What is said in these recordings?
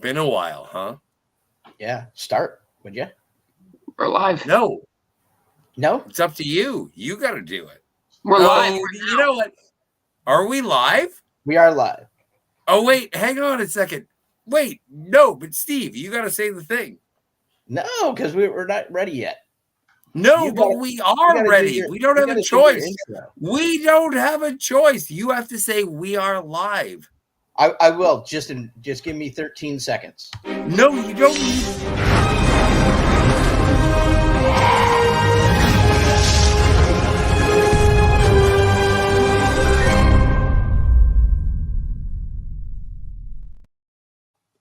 Been a while, huh? Yeah. Start, would you? We're live. No, No? it's up to you. You got to do it. We're live. You know what? Are we live? We are live. Oh, wait. Hang on a second. Wait. No, but Steve, you got to say the thing. No, because we're not ready yet. No, You but gotta- we are ready. We don't have a choice. We don't have a choice. You have to say we are live. I will. Just give me 13 seconds. No, you don't need.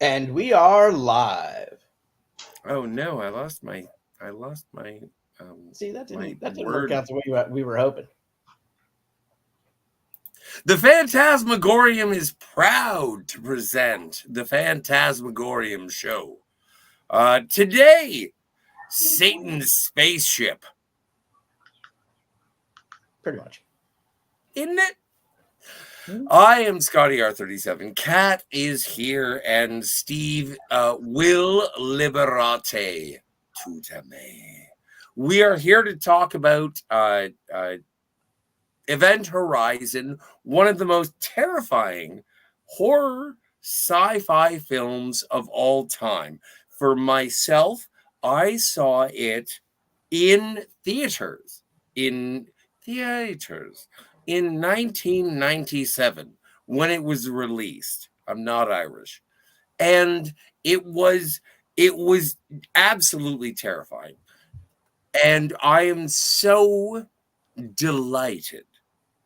And we are live. Oh no, I lost my. See, that didn't word. work out the way we were hoping. The Phantasmagorium is proud to present the Phantasmagorium Show. Today, Satan's spaceship. Pretty much. Isn't it? I am Scotty R37. Kat is here, and Steve will liberate tutame. We are here to talk about Event Horizon, one of the most terrifying horror sci-fi films of all time. For myself, I saw it in theaters. In 1997 when it was released. I'm not Irish. And it was absolutely terrifying. And I am so delighted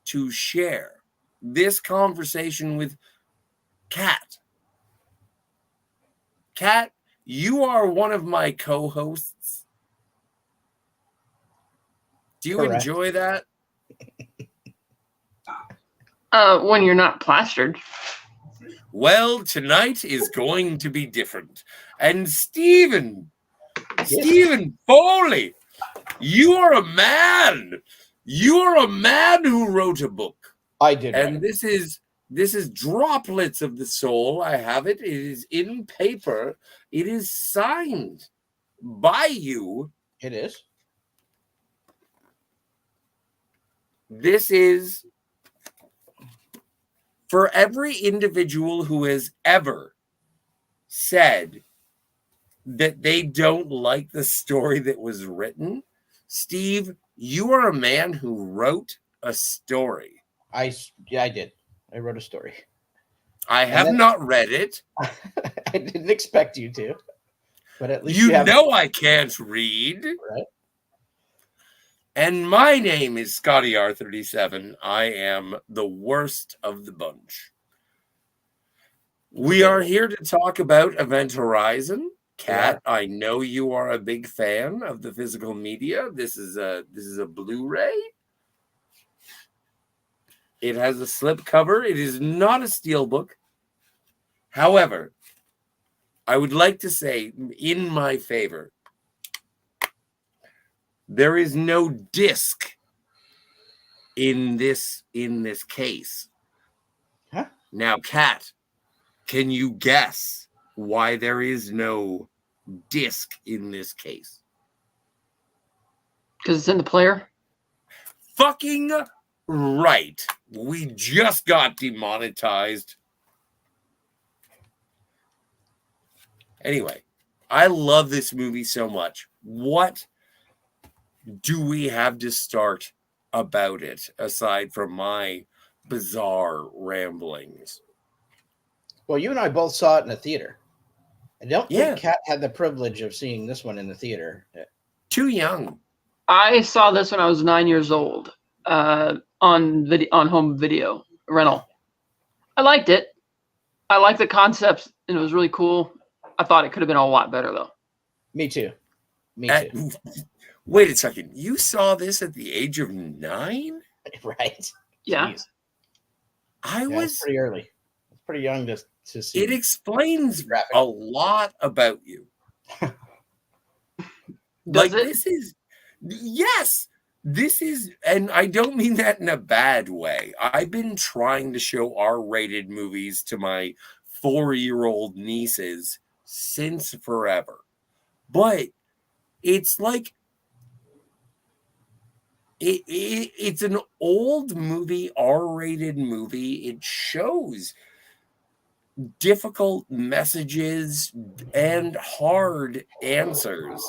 to share this conversation with Kat. Kat, you are one of my co-hosts. Do you Correct. enjoy that? When you're not plastered. Well, tonight is going to be different. And Stephen Foley, you are a man. You are a man who wrote a book. I did. And this is Droplets of the Soul. I have it. It is in paper. It is signed by you. It is. This is for every individual who has ever said that they don't like the story that was written. Steve, you are a man who wrote a story. I did. I wrote a story. I have not read it. I didn't expect you to, but at least you know I can't read. Right. And my name is Scotty R37. I am the worst of the bunch. We are here to talk about Event Horizon. Kat, I know you are a big fan of the physical media. This is a Blu-ray. It has a slipcover. It is not a steelbook. However, I would like to say in my favor, there is no disc in this case. Huh? Now, Kat, can you guess why there is no disc in this case? Because it's in the player? Fucking right. We just got demonetized. Anyway, I love this movie so much. What do we have to start about it aside from my bizarre ramblings? Well, you and I both saw it in a theater. I don't think Kat had the privilege of seeing this one in the theater. Too young. I saw this when I was 9 years old on home video rental. I liked it. I liked the concepts, and it was really cool. I thought it could have been a lot better, though. Me too. Me too. Wait a second. You saw this at the age of 9? Right. Yeah. Jeez. I was pretty early. It's pretty young to see. It explains a lot about you. Does it? This is, and I don't mean that in a bad way. I've been trying to show R-rated movies to my 4-year-old nieces since forever. But it's like it's an old movie, R-rated movie. It shows difficult messages and hard answers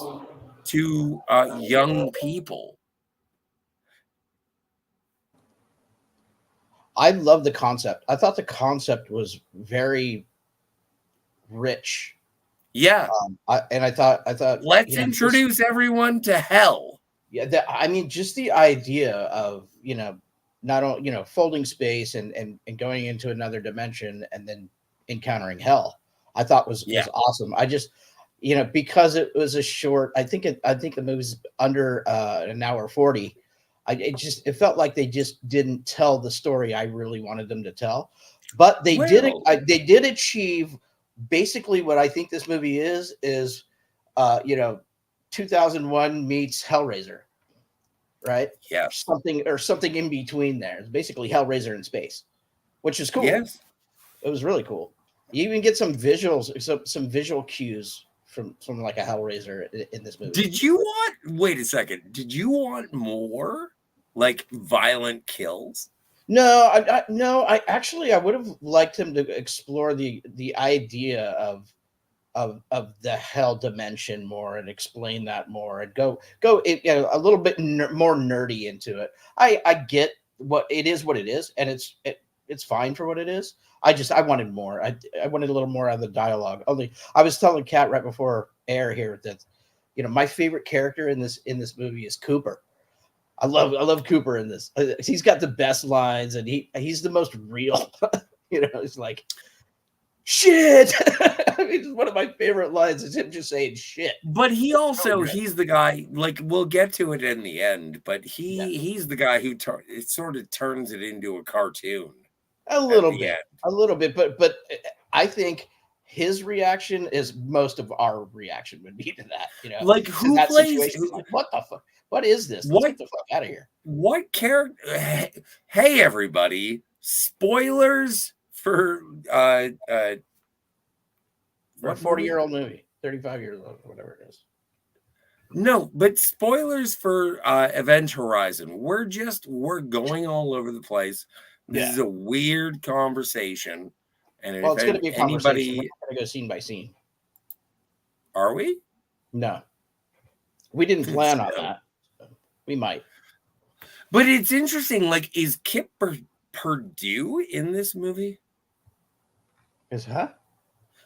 to young people. I love the concept. I thought the concept was very rich. Yeah. I thought, let's introduce everyone to hell. Yeah, I mean, just the idea of, not only, folding space and going into another dimension and then encountering hell, I thought was awesome. I just, because it was a short, I think the movie's under an hour 40. It felt like they just didn't tell the story I really wanted them to tell, but they did achieve basically what I think this movie is 2001 meets Hellraiser, right? Yeah, something in between there. It's basically Hellraiser in space, which is cool. Yes, it was really cool. You even get some visuals, some visual cues from like a Hellraiser in this movie. Wait a second. Did you want more like violent kills? No, I actually I would have liked him to explore the idea of the hell dimension more and explain that more and go a little bit more nerdy into it. I get what it is, and it's fine for what it is. I wanted more. I wanted a little more out of the dialogue. Only I was telling Kat right before air here that my favorite character in this movie is Cooper. I love Cooper in this. He's got the best lines, and he's the most real. It's like shit. I mean, one of my favorite lines is him just saying shit. But he's the guy, like, we'll get to it in the end, but he's the guy who it sort of turns it into a cartoon. A little bit, but I think his reaction is most of our reaction would be to that. Like, who plays? Like, what the fuck? What is this? Let's get the fuck out of here. What character? Hey, everybody! Spoilers for a 40-year-old movie, 35 years old, whatever it is. No, but spoilers for Event Horizon. We're going all over the place. This is a weird conversation, and it's going to be a conversation. We're not going to go scene by scene. Are we? No, we didn't plan on that. We might. But it's interesting. Like, is Kip Purdue in this movie?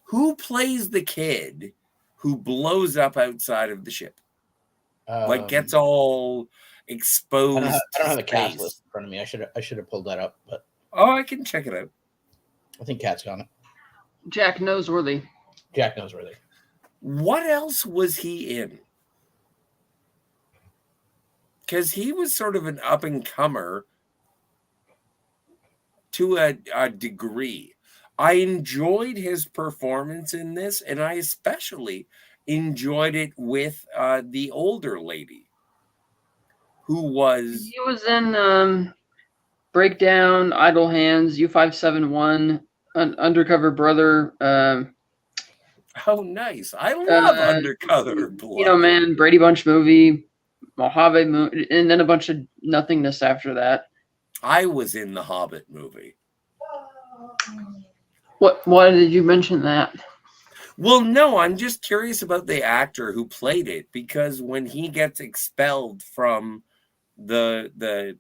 Who plays the kid who blows up outside of the ship? Like, gets all exposed. I don't have the cast list in front of me. I should have pulled that up, but I can check it out. I think Kat's got it. Jack Noseworthy. What else was he in? Because he was sort of an up-and-comer to a degree. I enjoyed his performance in this, and I especially enjoyed it with the older lady who was... He was in Breakdown, Idle Hands, U571, Undercover Brother. Oh, nice. I love Undercover Brother. Brady Bunch movie, Mojave movie, and then a bunch of nothingness after that. I was in the Hobbit movie. Why did you mention that? Well, no, I'm just curious about the actor who played it, because when he gets expelled from the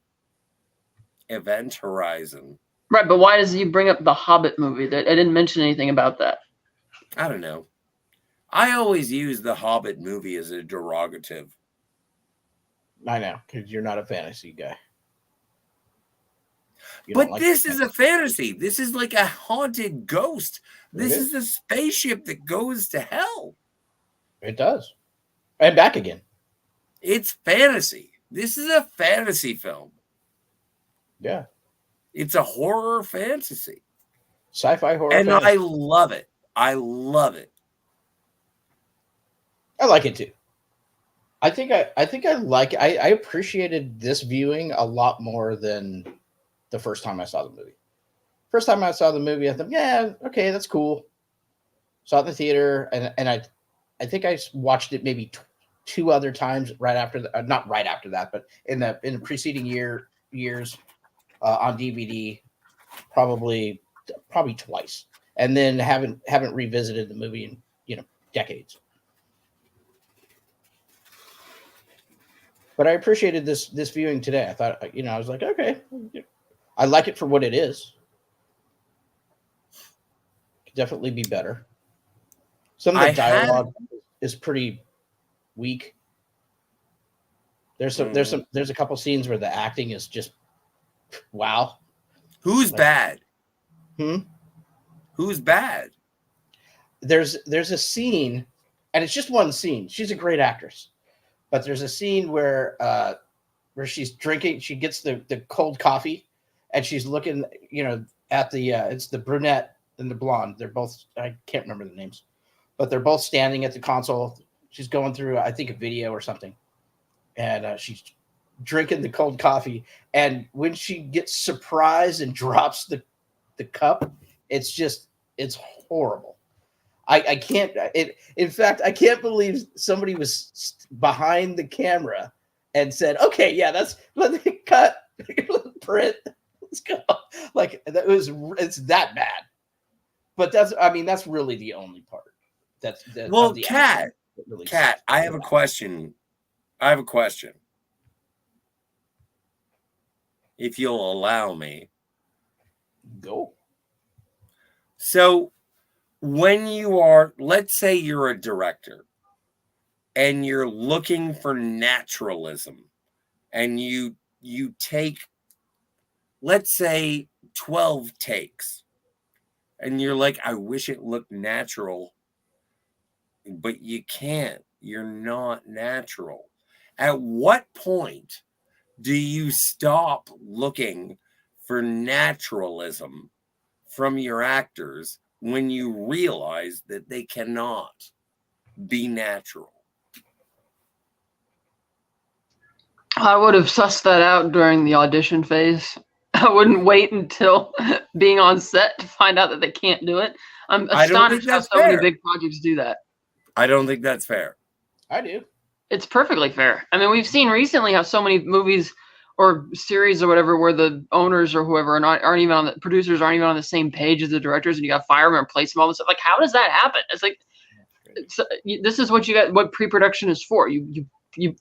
Event Horizon. Right, but why does he bring up the Hobbit movie? I didn't mention anything about that. I don't know. I always use the Hobbit movie as a derogative. I know, because you're not a fantasy guy. But this is a fantasy. This is like a haunted ghost. This is a spaceship that goes to hell. It does. And back again. It's fantasy. This is a fantasy film. Yeah. It's a horror fantasy. Sci-fi horror and fantasy. I love it. I love it. I like it too. I think I like it. I appreciated this viewing a lot more than the first time I saw the movie. First time I saw the movie, I thought, yeah, okay, that's cool. Saw it in the theater, and I think I watched it maybe two other times right after not right after that, but in the preceding years on DVD, probably twice, and then haven't revisited the movie in decades. But I appreciated this viewing today. I thought, I was like, okay, I like it for what it is. Could definitely be better. Some of the dialogue is pretty weak. There's a couple scenes where the acting is just wow. Who's bad? Who's bad? There's a scene, and it's just one scene. She's a great actress, but there's a scene where she's drinking. She gets the cold coffee, and she's looking, at the it's the brunette and the blonde. They're both, I can't remember the names, but they're both standing at the console. She's going through, I think, a video or something, and she's drinking the cold coffee. And when she gets surprised and drops the cup, it's horrible. I can't. In fact, I can't believe somebody was behind the camera and said, "Okay, yeah, let me cut, print, let's go." Like it's that bad. But that's really the only part. Well, Kat, I have a question. If you'll allow me. Go. So when you are, let's say you're a director and you're looking for naturalism, and you take, let's say, 12 takes, and you're like, I wish it looked natural, but you can't. You're not natural. At what point do you stop looking for naturalism from your actors when you realize that they cannot be natural? I would have sussed that out during the audition phase. I wouldn't wait until being on set to find out that they can't do it. I'm astonished how so many big projects do that. I don't think that's fair. I do. It's perfectly fair. I mean, we've seen recently how so many movies or series or whatever where the owners or whoever aren't even on the producers aren't even on the same page as the directors, and you got fire them and replace them all this stuff. Like, how does that happen? It's like, this is what you got. What pre-production is for. You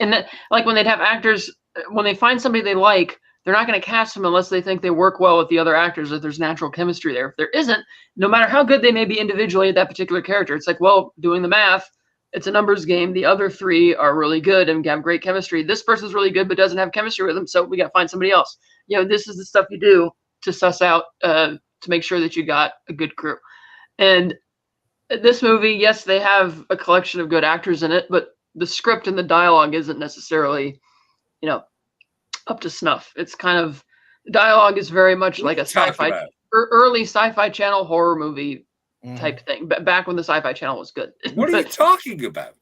and that, like when they'd have actors, when they find somebody they like, they're not going to cast them unless they think they work well with the other actors, that there's natural chemistry there. If there isn't, no matter how good they may be individually at that particular character, it's like, well, doing the math, it's a numbers game. The other three are really good and have great chemistry. This person's really good but doesn't have chemistry with them, so we got to find somebody else. This is the stuff you do to suss out, to make sure that you got a good crew. And this movie, yes, they have a collection of good actors in it, but the script and the dialogue isn't necessarily, up to snuff. It's kind of, dialogue is very much like a sci-fi, early sci-fi channel horror movie type thing, back when the Sci-Fi Channel was good. What are you talking about?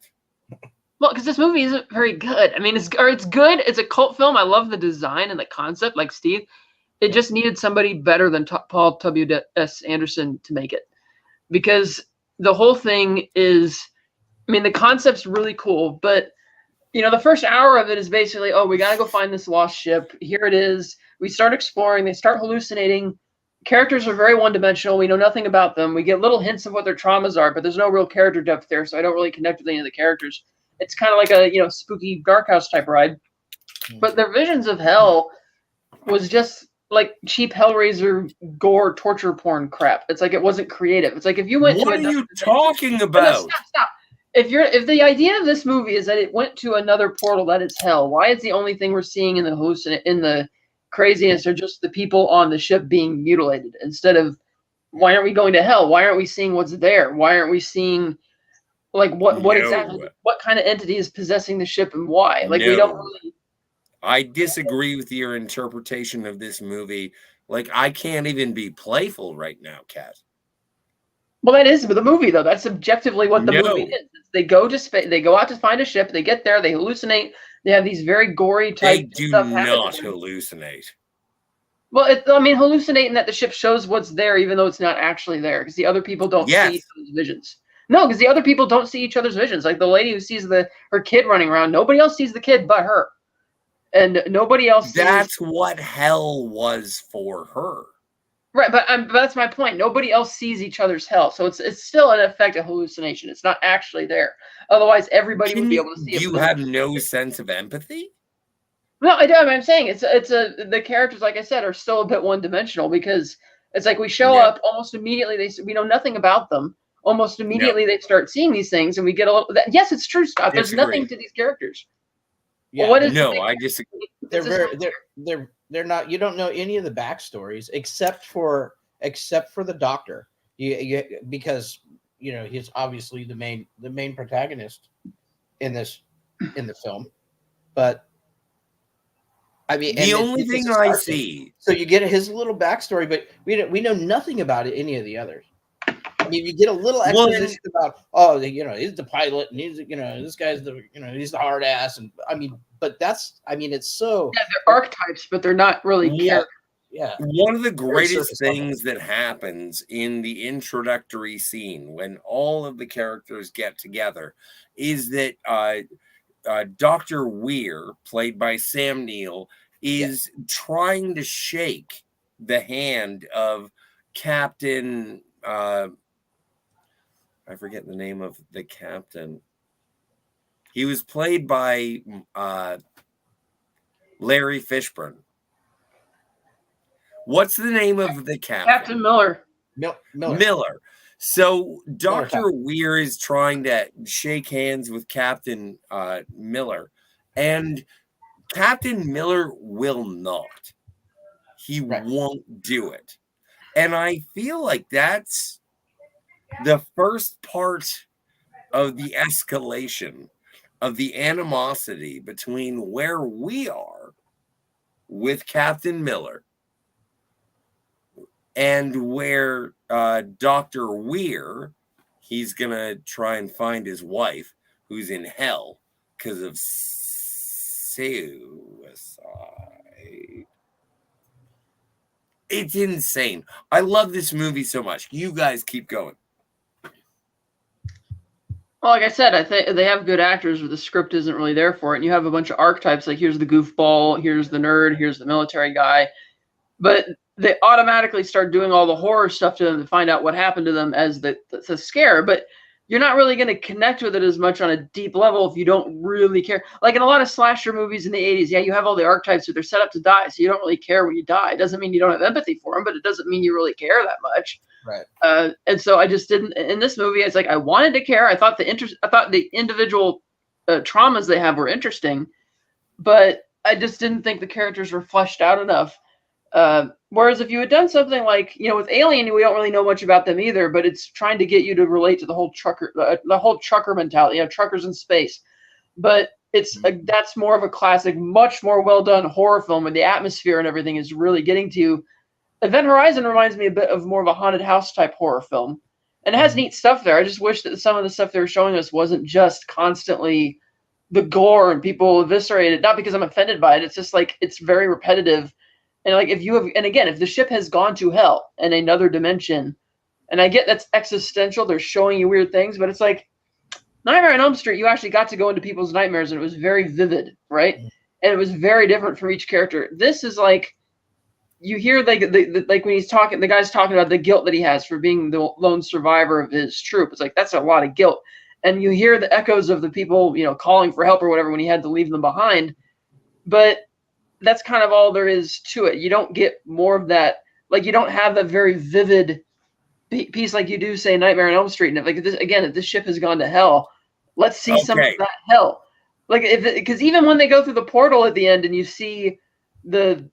Well, because this movie isn't very good. I mean, it's good. It's a cult film. I love the design and the concept, like Steve. It just needed somebody better than Paul W.S. Anderson to make it. Because the whole thing is, I mean, the concept's really cool, but, the first hour of it is basically, oh, we got to go find this lost ship. Here it is. We start exploring. They start hallucinating. Characters are very one-dimensional. We know nothing about them. We get little hints of what their traumas are, but there's no real character depth there, so I don't really connect with any of the characters. It's kind of like a spooky dark house type ride. But their visions of hell was just like cheap Hellraiser gore torture porn crap. It's like it wasn't creative. It's like if you went what to are you talking about? No, stop. If the idea of this movie is that it went to another portal that is hell, why is the only thing we're seeing in the craziness are just the people on the ship being mutilated, instead of, why aren't we going to hell? Why aren't we seeing what's there? Why aren't we seeing what exactly, what kind of entity is possessing the ship and why? Like, we don't really. I disagree with your interpretation of this movie. Like, I can't even be playful right now, Kat. Well, that is the movie, though. That's objectively what the movie is. They go to space. They go out to find a ship. They get there. They hallucinate. They have these very gory type. They do not hallucinate. Well, hallucinating that the ship shows what's there, even though it's not actually there, because the other people don't see those visions. No, because the other people don't see each other's visions. Like the lady who sees her kid running around, nobody else sees the kid but her, and nobody else sees. That's what hell was for her. Right, but that's my point. Nobody else sees each other's hell, so it's still an effective hallucination. It's not actually there. Otherwise, everybody would be able to see it. You have no sense of empathy? No, I do. I'm saying the characters, like I said, are still a bit one dimensional because it's like we show up almost immediately. We know nothing about them. Almost immediately they start seeing these things, and we get a little. Yes, it's true, Scott. There's nothing to these characters. Yeah, well, what is I disagree. They're not. You don't know any of the backstories except for the doctor. Because he's obviously the main protagonist in the film, but. I mean, the only thing I see. So you get his little backstory, but we know nothing about any of the others. I mean, you get a little exposition about, he's the pilot, and he's, this guy's he's the hard ass, and I mean, but it's so. Yeah, they're archetypes, but they're not really characters. Yeah. One of the greatest things that happens in the introductory scene when all of the characters get together is that Dr. Weir, played by Sam Neill, is trying to shake the hand of Captain. I forget the name of the captain. He was played by Larry Fishburne. What's the name of the captain? Captain Miller. Miller. So Dr. Weir is trying to shake hands with Captain Miller, and Captain Miller will not. He won't do it. And I feel like that's the first part of the escalation of the animosity between where we are with Captain Miller and where Dr. Weir, he's going to try and find his wife who's in hell because of suicide. It's insane. I love this movie so much. You guys keep going. Well, like I said, I think they have good actors, but the script isn't really there for it. And you have a bunch of archetypes, like here's the goofball, here's the nerd, here's the military guy. But they automatically start doing all the horror stuff to them to find out what happened to them as the scare. But you're not really going to connect with it as much on a deep level if you don't really care. Like in a lot of slasher movies in the 80s, you have all the archetypes that they're set up to die, so you don't really care when you die. It doesn't mean you don't have empathy for them, but it doesn't mean you really care that much. Right. And so I just didn't. In this movie, it's like I wanted to care. I thought the individual traumas they have were interesting, but I just didn't think the characters were fleshed out enough. Whereas if you had done something like, with Alien, we don't really know much about them either, but it's trying to get you to relate to the whole trucker mentality, truckers in space. But that's more of a classic, much more well done horror film, and the atmosphere and everything is really getting to you. Event Horizon reminds me a bit of more of a haunted house type horror film, and it has neat stuff there. I just wish that some of the stuff they were showing us wasn't just constantly the gore and people eviscerated. Not because I'm offended by it. It's just like it's very repetitive. And like if the ship has gone to hell in another dimension, and I get that's existential, they're showing you weird things, but it's like Nightmare on Elm Street, you actually got to go into people's nightmares, and it was very vivid, right? And it was very different from each character. This is like you hear like when he's talking, the guy's talking about the guilt that he has for being the lone survivor of his troop. It's like that's a lot of guilt, and you hear the echoes of the people calling for help or whatever when he had to leave them behind, but that's kind of all there is to it. You don't get more of that. Like you don't have that very vivid piece like you do say Nightmare on Elm Street. And if this ship has gone to hell, let's see some of that hell. Like because even when they go through the portal at the end and you see the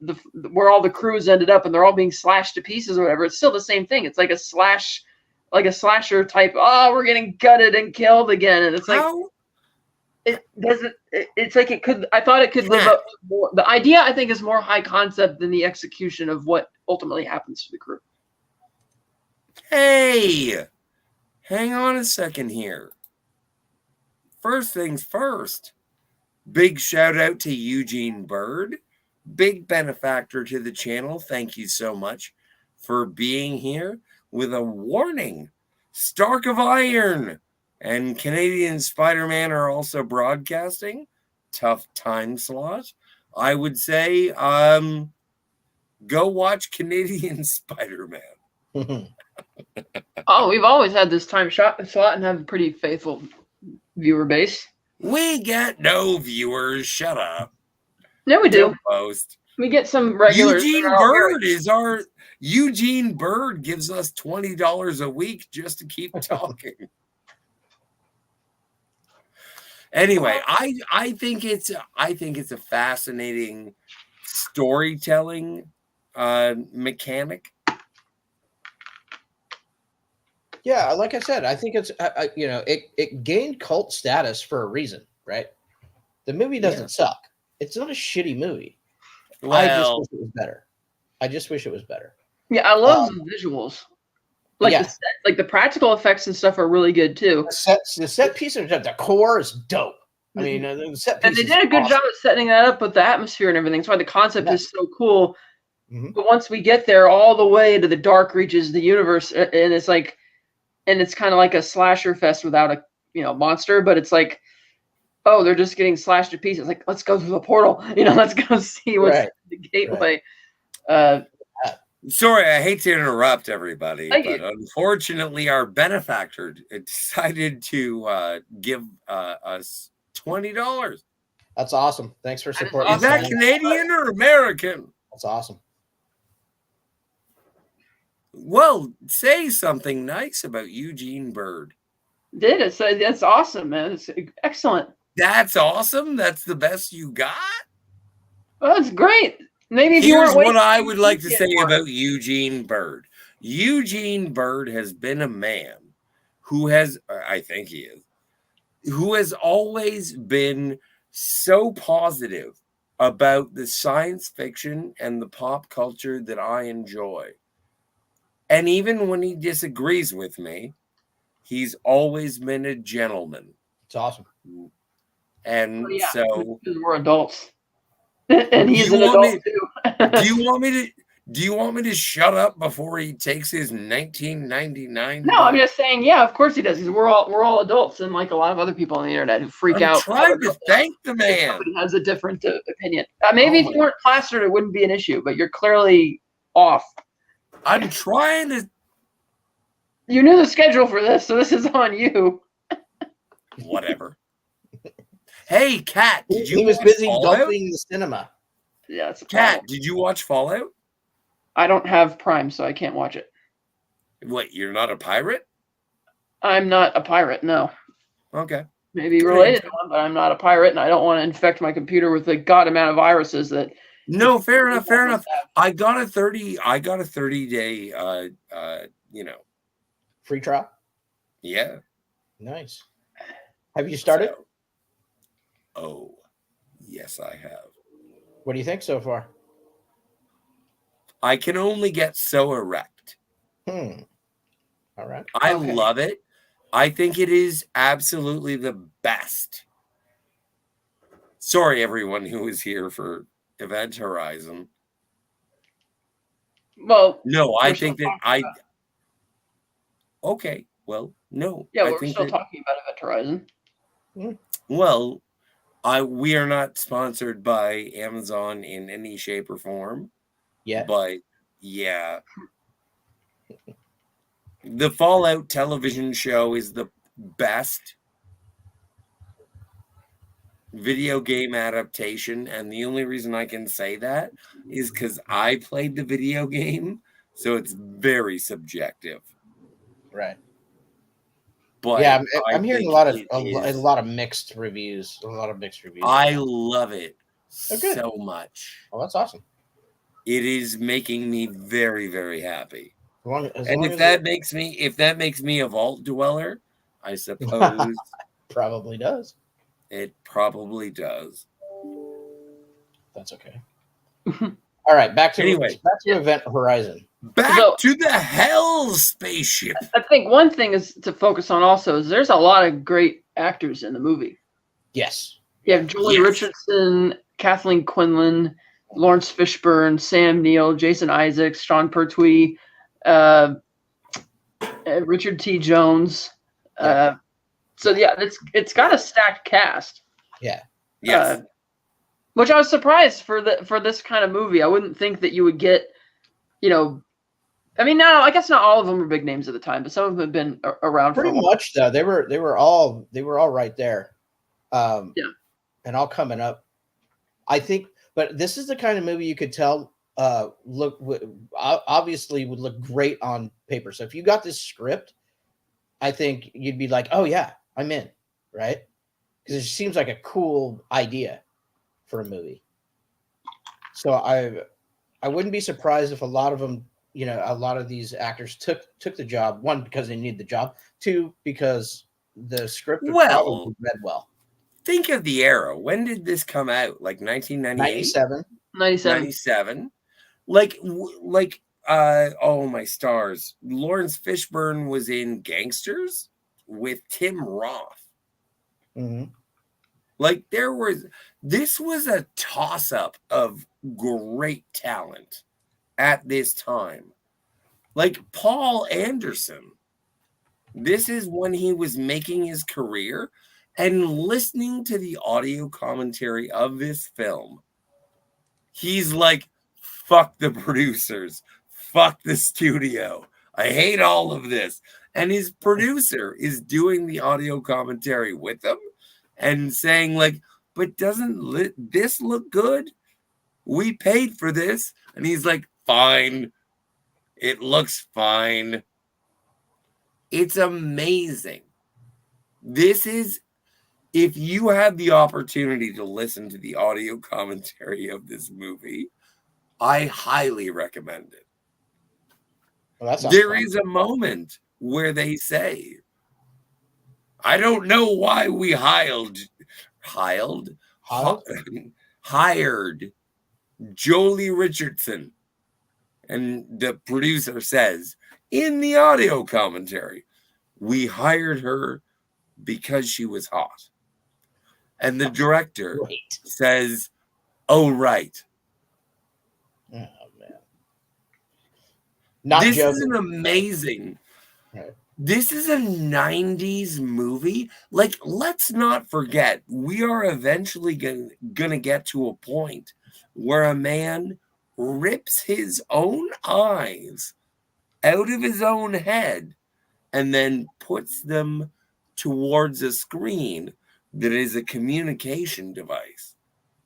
where all the crews ended up and they're all being slashed to pieces or whatever, it's still the same thing. It's like a slasher type. Oh, we're getting gutted and killed again, and it's like. It doesn't. It's like it could. I thought it could live up to more. The idea, I think, is more high concept than the execution of what ultimately happens to the crew. Hey, hang on a second here. First things first. Big shout out to Eugene Bird, big benefactor to the channel. Thank you so much for being here with a warning. Stark of Iron and Canadian Spider-Man are also broadcasting. Tough time slot. I would say go watch Canadian Spider-Man. Oh, we've always had this time slot and have a pretty faithful viewer base. We get no viewers. Shut up. No, we do. Don't boast. We get some regulars. Eugene Bird gives us $20 a week just to keep talking. Anyway, I think it's a fascinating storytelling mechanic. Yeah, like I said, I think it's it gained cult status for a reason, right? The movie doesn't suck. It's not a shitty movie. Well, I just wish it was better. I just wish it was better. Yeah, I love the visuals. Like the practical effects and stuff are really good too. The set piece of the core is dope. I mean, the set piece. And they did a good job of setting that up with the atmosphere and everything. That's why the concept is so cool. Mm-hmm. But once we get there, all the way to the dark reaches of the universe, and it's like, and it's kind of like a slasher fest without a monster, but it's like, oh, they're just getting slashed to pieces. Like, let's go through the portal. Let's go see what's the gateway. Right. Sorry, I hate to interrupt everybody, but unfortunately, our benefactor decided to give us $20. That's awesome. Thanks for supporting. Is that Canadian or American? That's awesome. Well, say something nice about Eugene Bird. That's awesome, man. It's excellent. That's awesome. That's the best you got. Well, that's great. Maybe here's what I would like to say about Eugene Bird. Eugene Bird has been a man who has, I think he is, who has always been so positive about the science fiction and the pop culture that I enjoy. And even when he disagrees with me, he's always been a gentleman. It's awesome. And so we're adults. And he's an adult too. Do you want me to shut up before he takes his 1999? No, I'm just saying, yeah, of course he does. Because we're all adults, and like a lot of other people on the internet who freak out. I'm trying to thank the man. Somebody has a different opinion. Maybe if you weren't plastered, it wouldn't be an issue. But you're clearly off. I'm trying to. You knew the schedule for this, so this is on you. Whatever. Hey, Kat, he was busy dumping the cinema. Yeah, it's Kat, did you watch Fallout? I don't have Prime, so I can't watch it. What, you're not a pirate? I'm not a pirate, no. Okay. Maybe related to one, but I'm not a pirate, and I don't want to infect my computer with the god amount of viruses that. No, fair enough. I got a 30-day free trial. Yeah. Nice. Have you started? Oh, yes, I have. What do you think so far? I can only get so erect. All right. I love it. I think it is absolutely the best. Sorry, everyone who was here for Event Horizon. Well, no, I think that okay, well, no. Yeah, we're still talking about Event Horizon. Well, we are not sponsored by Amazon in any shape or form. Yeah. But yeah. The Fallout television show is the best video game adaptation, and the only reason I can say that is because I played the video game, so it's very subjective. Right. But yeah, I'm hearing a lot of mixed reviews. I love it so much. Oh, that's awesome. It is making me very, very happy. If that makes me a vault dweller, I suppose probably does. It probably does. That's okay. All right, back to Event Horizon. Back to the Hell spaceship. I think one thing is to focus on also is there's a lot of great actors in the movie. Yes. You have Julie Richardson, Kathleen Quinlan, Lawrence Fishburne, Sam Neill, Jason Isaacs, Sean Pertwee, Richard T. Jones. So yeah, it's got a stacked cast. Yeah. Yes. Which I was surprised for this kind of movie. I wouldn't think that you would get, I mean, no, I guess not all of them were big names at the time, but some of them have been around Pretty for a while. much though. They were all right there. Yeah. And all coming up. I think, but this is the kind of movie you could tell obviously would look great on paper. So if you got this script, I think you'd be like, oh yeah, I'm in, right? Because it seems like a cool idea for a movie. So I wouldn't be surprised if a lot of them, a lot of these actors took the job. One, because they needed the job. Two, because the script would probably read well. Think of the era. When did this come out? Like 1998? 97. Like, oh my stars. Lawrence Fishburne was in Gangsters with Tim Roth. Mm-hmm. Like this was a toss-up of great talent at this time. Like Paul Anderson. This is when he was making his career, and listening to the audio commentary of this film, he's like, fuck the producers, fuck the studio. I hate all of this. And his producer is doing the audio commentary with him and saying like, but doesn't this look good? We paid for this. And he's like, fine. It looks fine. It's amazing. This is, if you have the opportunity to listen to the audio commentary of this movie, I highly recommend it. Well, there is a moment where they say, I don't know why we hired Jolie Richardson. And the producer says in the audio commentary, we hired her because she was hot. And the director says, oh, right. Oh, man. This is an amazing. Right. This is a 90s movie. Like, let's not forget, we are eventually going to get to a point where a man rips his own eyes out of his own head and then puts them towards a screen that is a communication device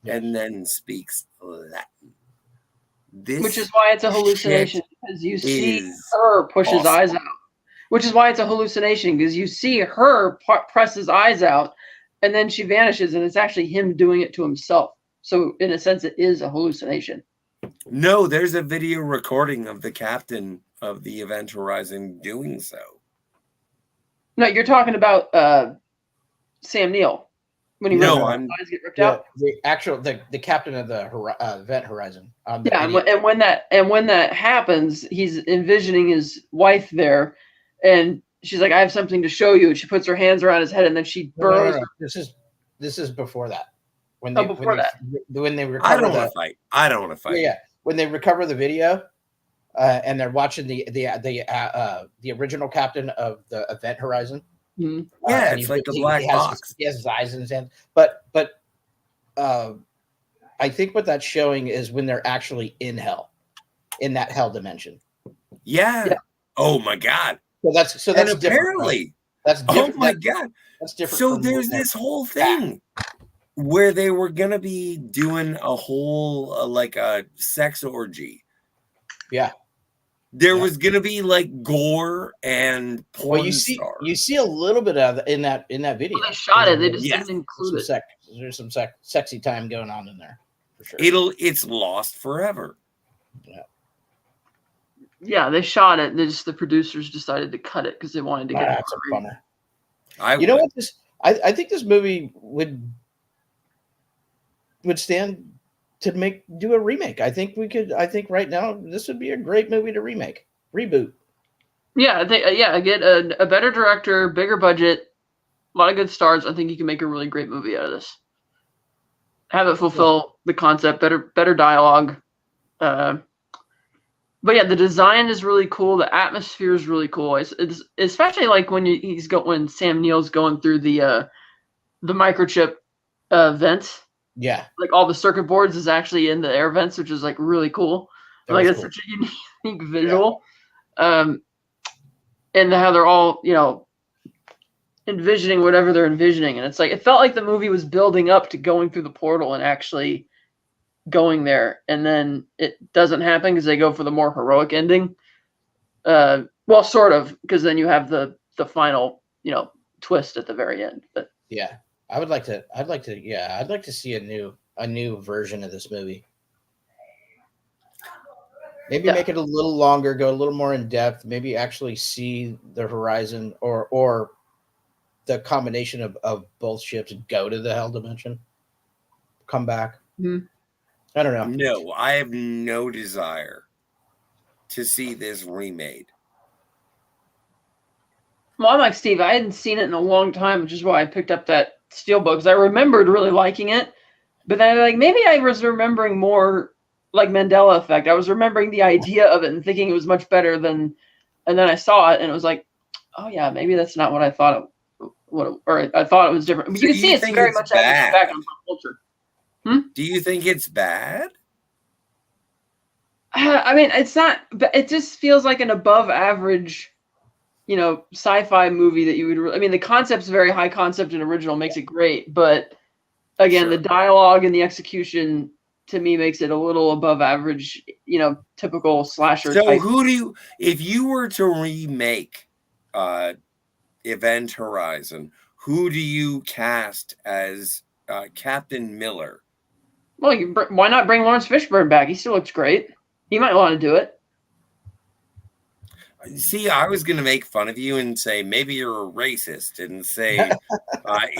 and then speaks Latin. Which is why it's a hallucination, because you see her push his eyes out. Which is why it's a hallucination, because you see her press his eyes out and then she vanishes, and it's actually him doing it to himself. So in a sense, it is a hallucination. No, there's a video recording of the captain of the Event Horizon doing so. No, you're talking about Sam Neill when he eyes get ripped out. The captain of the Event Horizon. And when that happens, he's envisioning his wife there, and she's like, "I have something to show you." And she puts her hands around his head, and then she burrows. No. This is before that. When they recover I don't want to fight. Yeah. When they recover the video, and they're watching the original captain of the Event Horizon. Mm-hmm. Yeah, it's like the black box. He has his eyes in his hand. But I think what that's showing is when they're actually in hell, in that hell dimension. Yeah. Oh my God. So that's apparently that's different. Oh my God. That's different. So there's this whole thing where they were gonna be doing a whole like a sex orgy. Yeah. There was gonna be like gore and porn. Well, you see a little bit of in that video. Well, they shot it. They just didn't include it. There's some sexy time going on in there for sure. It's lost forever. Yeah. Yeah, they shot it. The producers decided to cut it because they wanted to get. That's a bummer. Know what? I think this movie would stand to do a remake. I think right now this would be a great movie to reboot. Yeah, get a better director, bigger budget, a lot of good stars. I think you can make a really great movie out of this. Have it fulfill the concept, better dialogue. But yeah, the design is really cool. The atmosphere is really cool. It's especially like when when Sam Neill's going through the microchip vents. Yeah, Like all the circuit boards is actually in the air vents, which is like really cool. that Like was it's cool. such a unique visual. And how they're all, envisioning whatever they're envisioning. And it's like it felt like the movie was building up to going through the portal and actually going there. And then it doesn't happen because they go for the more heroic ending. Well, sort of, because then you have the final, twist at the very end. But Yeah, I'd like to see a new version of this movie. Maybe yeah. make it a little longer, go a little more in depth. Maybe actually see the horizon or the combination of both ships go to the hell dimension, come back. Mhm. I don't know. No, I have no desire to see this remade. Well, I'm like Steve. I hadn't seen it in a long time, which is why I picked up that Steelbook because I remembered really liking it. But then, like, maybe I was remembering more like Mandela Effect. I was remembering the idea of it and thinking it was much better than, and then I saw it and it was like, oh yeah, maybe that's not what I thought or I thought it was different. But So you can see you it's think very it's much having an impact bad? on pop culture. Do you think it's bad? I mean, it's not. But it just feels like an above average, sci-fi movie that you would. I mean, the concept's very high concept and original, makes it great. But again, Sure. the dialogue and the execution to me makes it a little above average. Typical slasher So type. who do you, if you were to remake Event Horizon, who do you cast as Captain Miller? Well, why not bring Lawrence Fishburne back? He still looks great. He might want to do it. See, I was going to make fun of you and say maybe you're a racist and say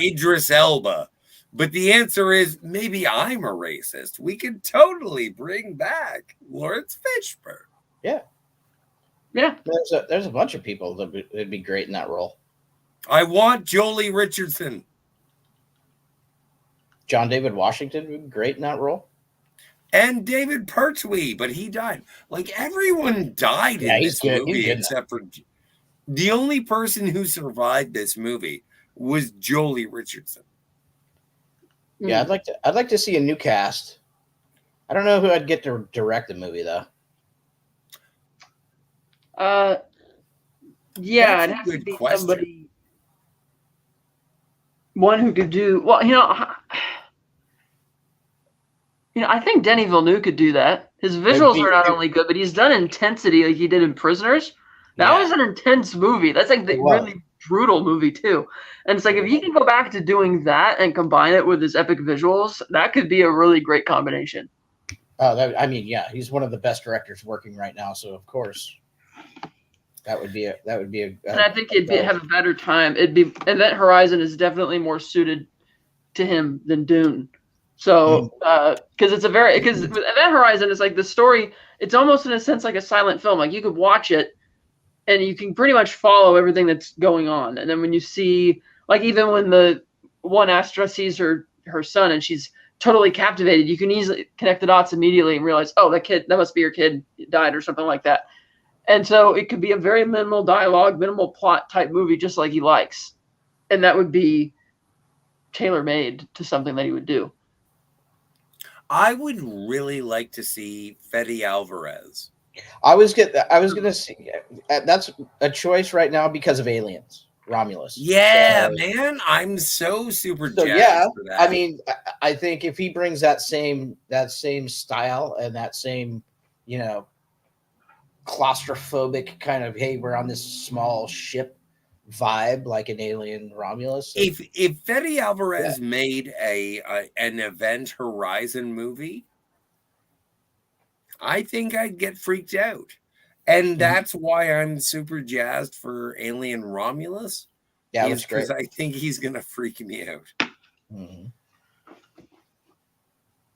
Idris Elba. But the answer is maybe I'm a racist. We could totally bring back Lawrence Fishburne. Yeah. Yeah. There's a bunch of people that'd be great in that role. I want Jolie Richardson. John David Washington would be great in that role. And David Pertwee, but he died. Like everyone died in he's this good. movie He's good except for the only person who survived this movie was Jolie Richardson. Yeah, I'd like to see a new cast. I don't know who I'd get to direct the movie though. Yeah, That's it'd a have to good be question. somebody. One who could do well. I think Denis Villeneuve could do that. His visuals are not only good, but he's done Intensity like he did in Prisoners. That was an intense movie. That's like the really brutal movie too. And it's like if he can go back to doing that and combine it with his epic visuals, that could be a really great combination. I mean, yeah, he's one of the best directors working right now, so of course that would be a. And I think it'd have a better time. Event Horizon is definitely more suited to him than Dune. So, because Event Horizon is like the story. It's almost in a sense like a silent film. Like you could watch it, and you can pretty much follow everything that's going on. And then when you see, like even when the one Astra sees her son and she's totally captivated, you can easily connect the dots immediately and realize, oh, that must be your kid died or something like that. And so it could be a very minimal dialogue, minimal plot type movie, just like he likes, and that would be tailor-made to something that he would do. I would really like to see Fede Alvarez. I was gonna see that's a choice right now because of Aliens, Romulus. Yeah, man, I'm so super jazzed for that. I mean, I think if he brings that same style and that same, claustrophobic kind of, hey, we're on this small ship vibe like an Alien Romulus. If Fede Alvarez made an Event Horizon movie, I think I'd get freaked out. And that's why I'm super jazzed for Alien Romulus. Yeah, it's great. Because I think he's gonna freak me out. Mm-hmm.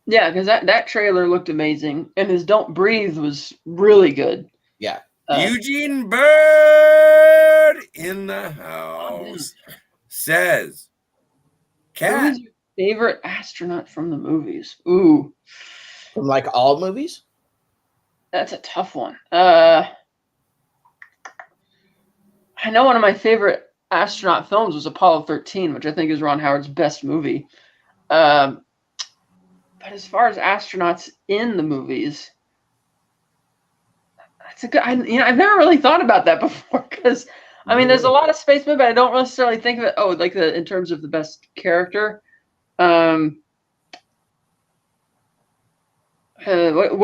Yeah, because that trailer looked amazing, and his "Don't Breathe" was really good. Yeah, Eugene Bird in the house says, "Cat, who's your favorite astronaut from the movies?" Ooh, from like all movies. That's a tough one. I know one of my favorite astronaut films was Apollo 13, which I think is Ron Howard's best movie. But as far as astronauts in the movies, that's a good. I've never really thought about that before because I mean, there's a lot of space movies, but I don't necessarily think of it. Oh, like in terms of the best character. What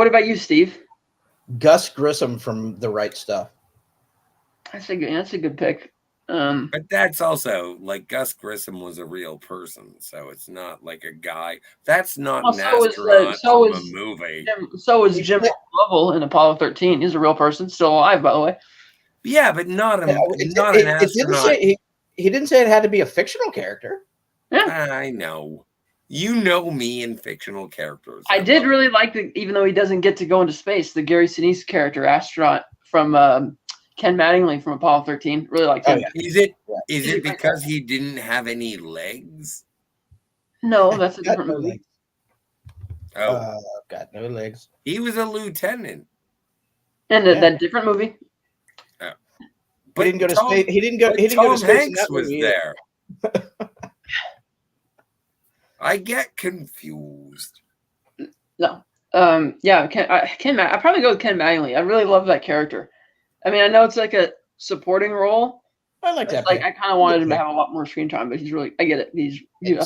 about you, Steve? Gus Grissom from The Right Stuff. That's a good pick. But that's also like Gus Grissom was a real person, so it's not like a guy. That's not an astronaut from a movie. So is Jim Lovell in Apollo 13. He's a real person, still alive, by the way. Yeah, but not an astronaut. He didn't say it had to be a fictional character. Yeah, I know. You know me and fictional characters. I did really like even though he doesn't get to go into space, the Gary Sinise character, astronaut from Ken Mattingly from Apollo 13. Really liked him. Oh, yeah. Is it because he didn't have any legs? No, that's a different movie. Oh, got no legs. He was a lieutenant. And that different movie. But he didn't go to space. He didn't go to space. Hanks was there. I get confused. No. Yeah, I probably go with Ken Mattingly. I really love that character. I mean, I know it's like a supporting role. I like that. Like I kind of wanted him to have a lot more screen time, but he's really. I get it.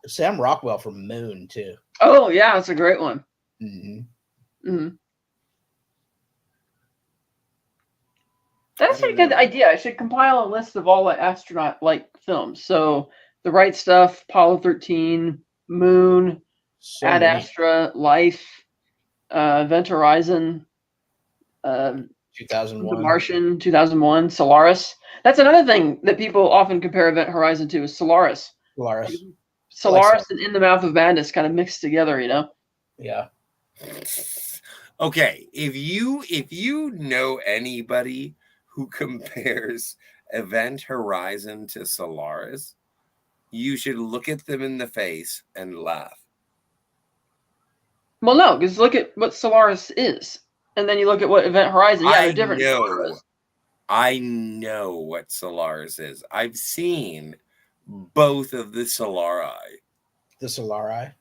Sam Rockwell from Moon too. Oh yeah, that's a great one. Mm-hmm. Mm-hmm. That's a good idea. I should compile a list of all the astronaut-like films. So, The Right Stuff, Apollo 13, Moon, Ad Astra, Life, Event Horizon, 2001, The Martian, 2001, Solaris. That's another thing that people often compare Event Horizon to is Solaris. Solaris and In the Mouth of Madness kind of mixed together, you know? Yeah. Okay, if you know anybody who compares Event Horizon to Solaris, you should look at them in the face and laugh. Well, no, because look at what Solaris is, and then you look at what Event Horizon. Yeah, they're different. I know what Solaris is. I've seen both of the Solari. The Solari?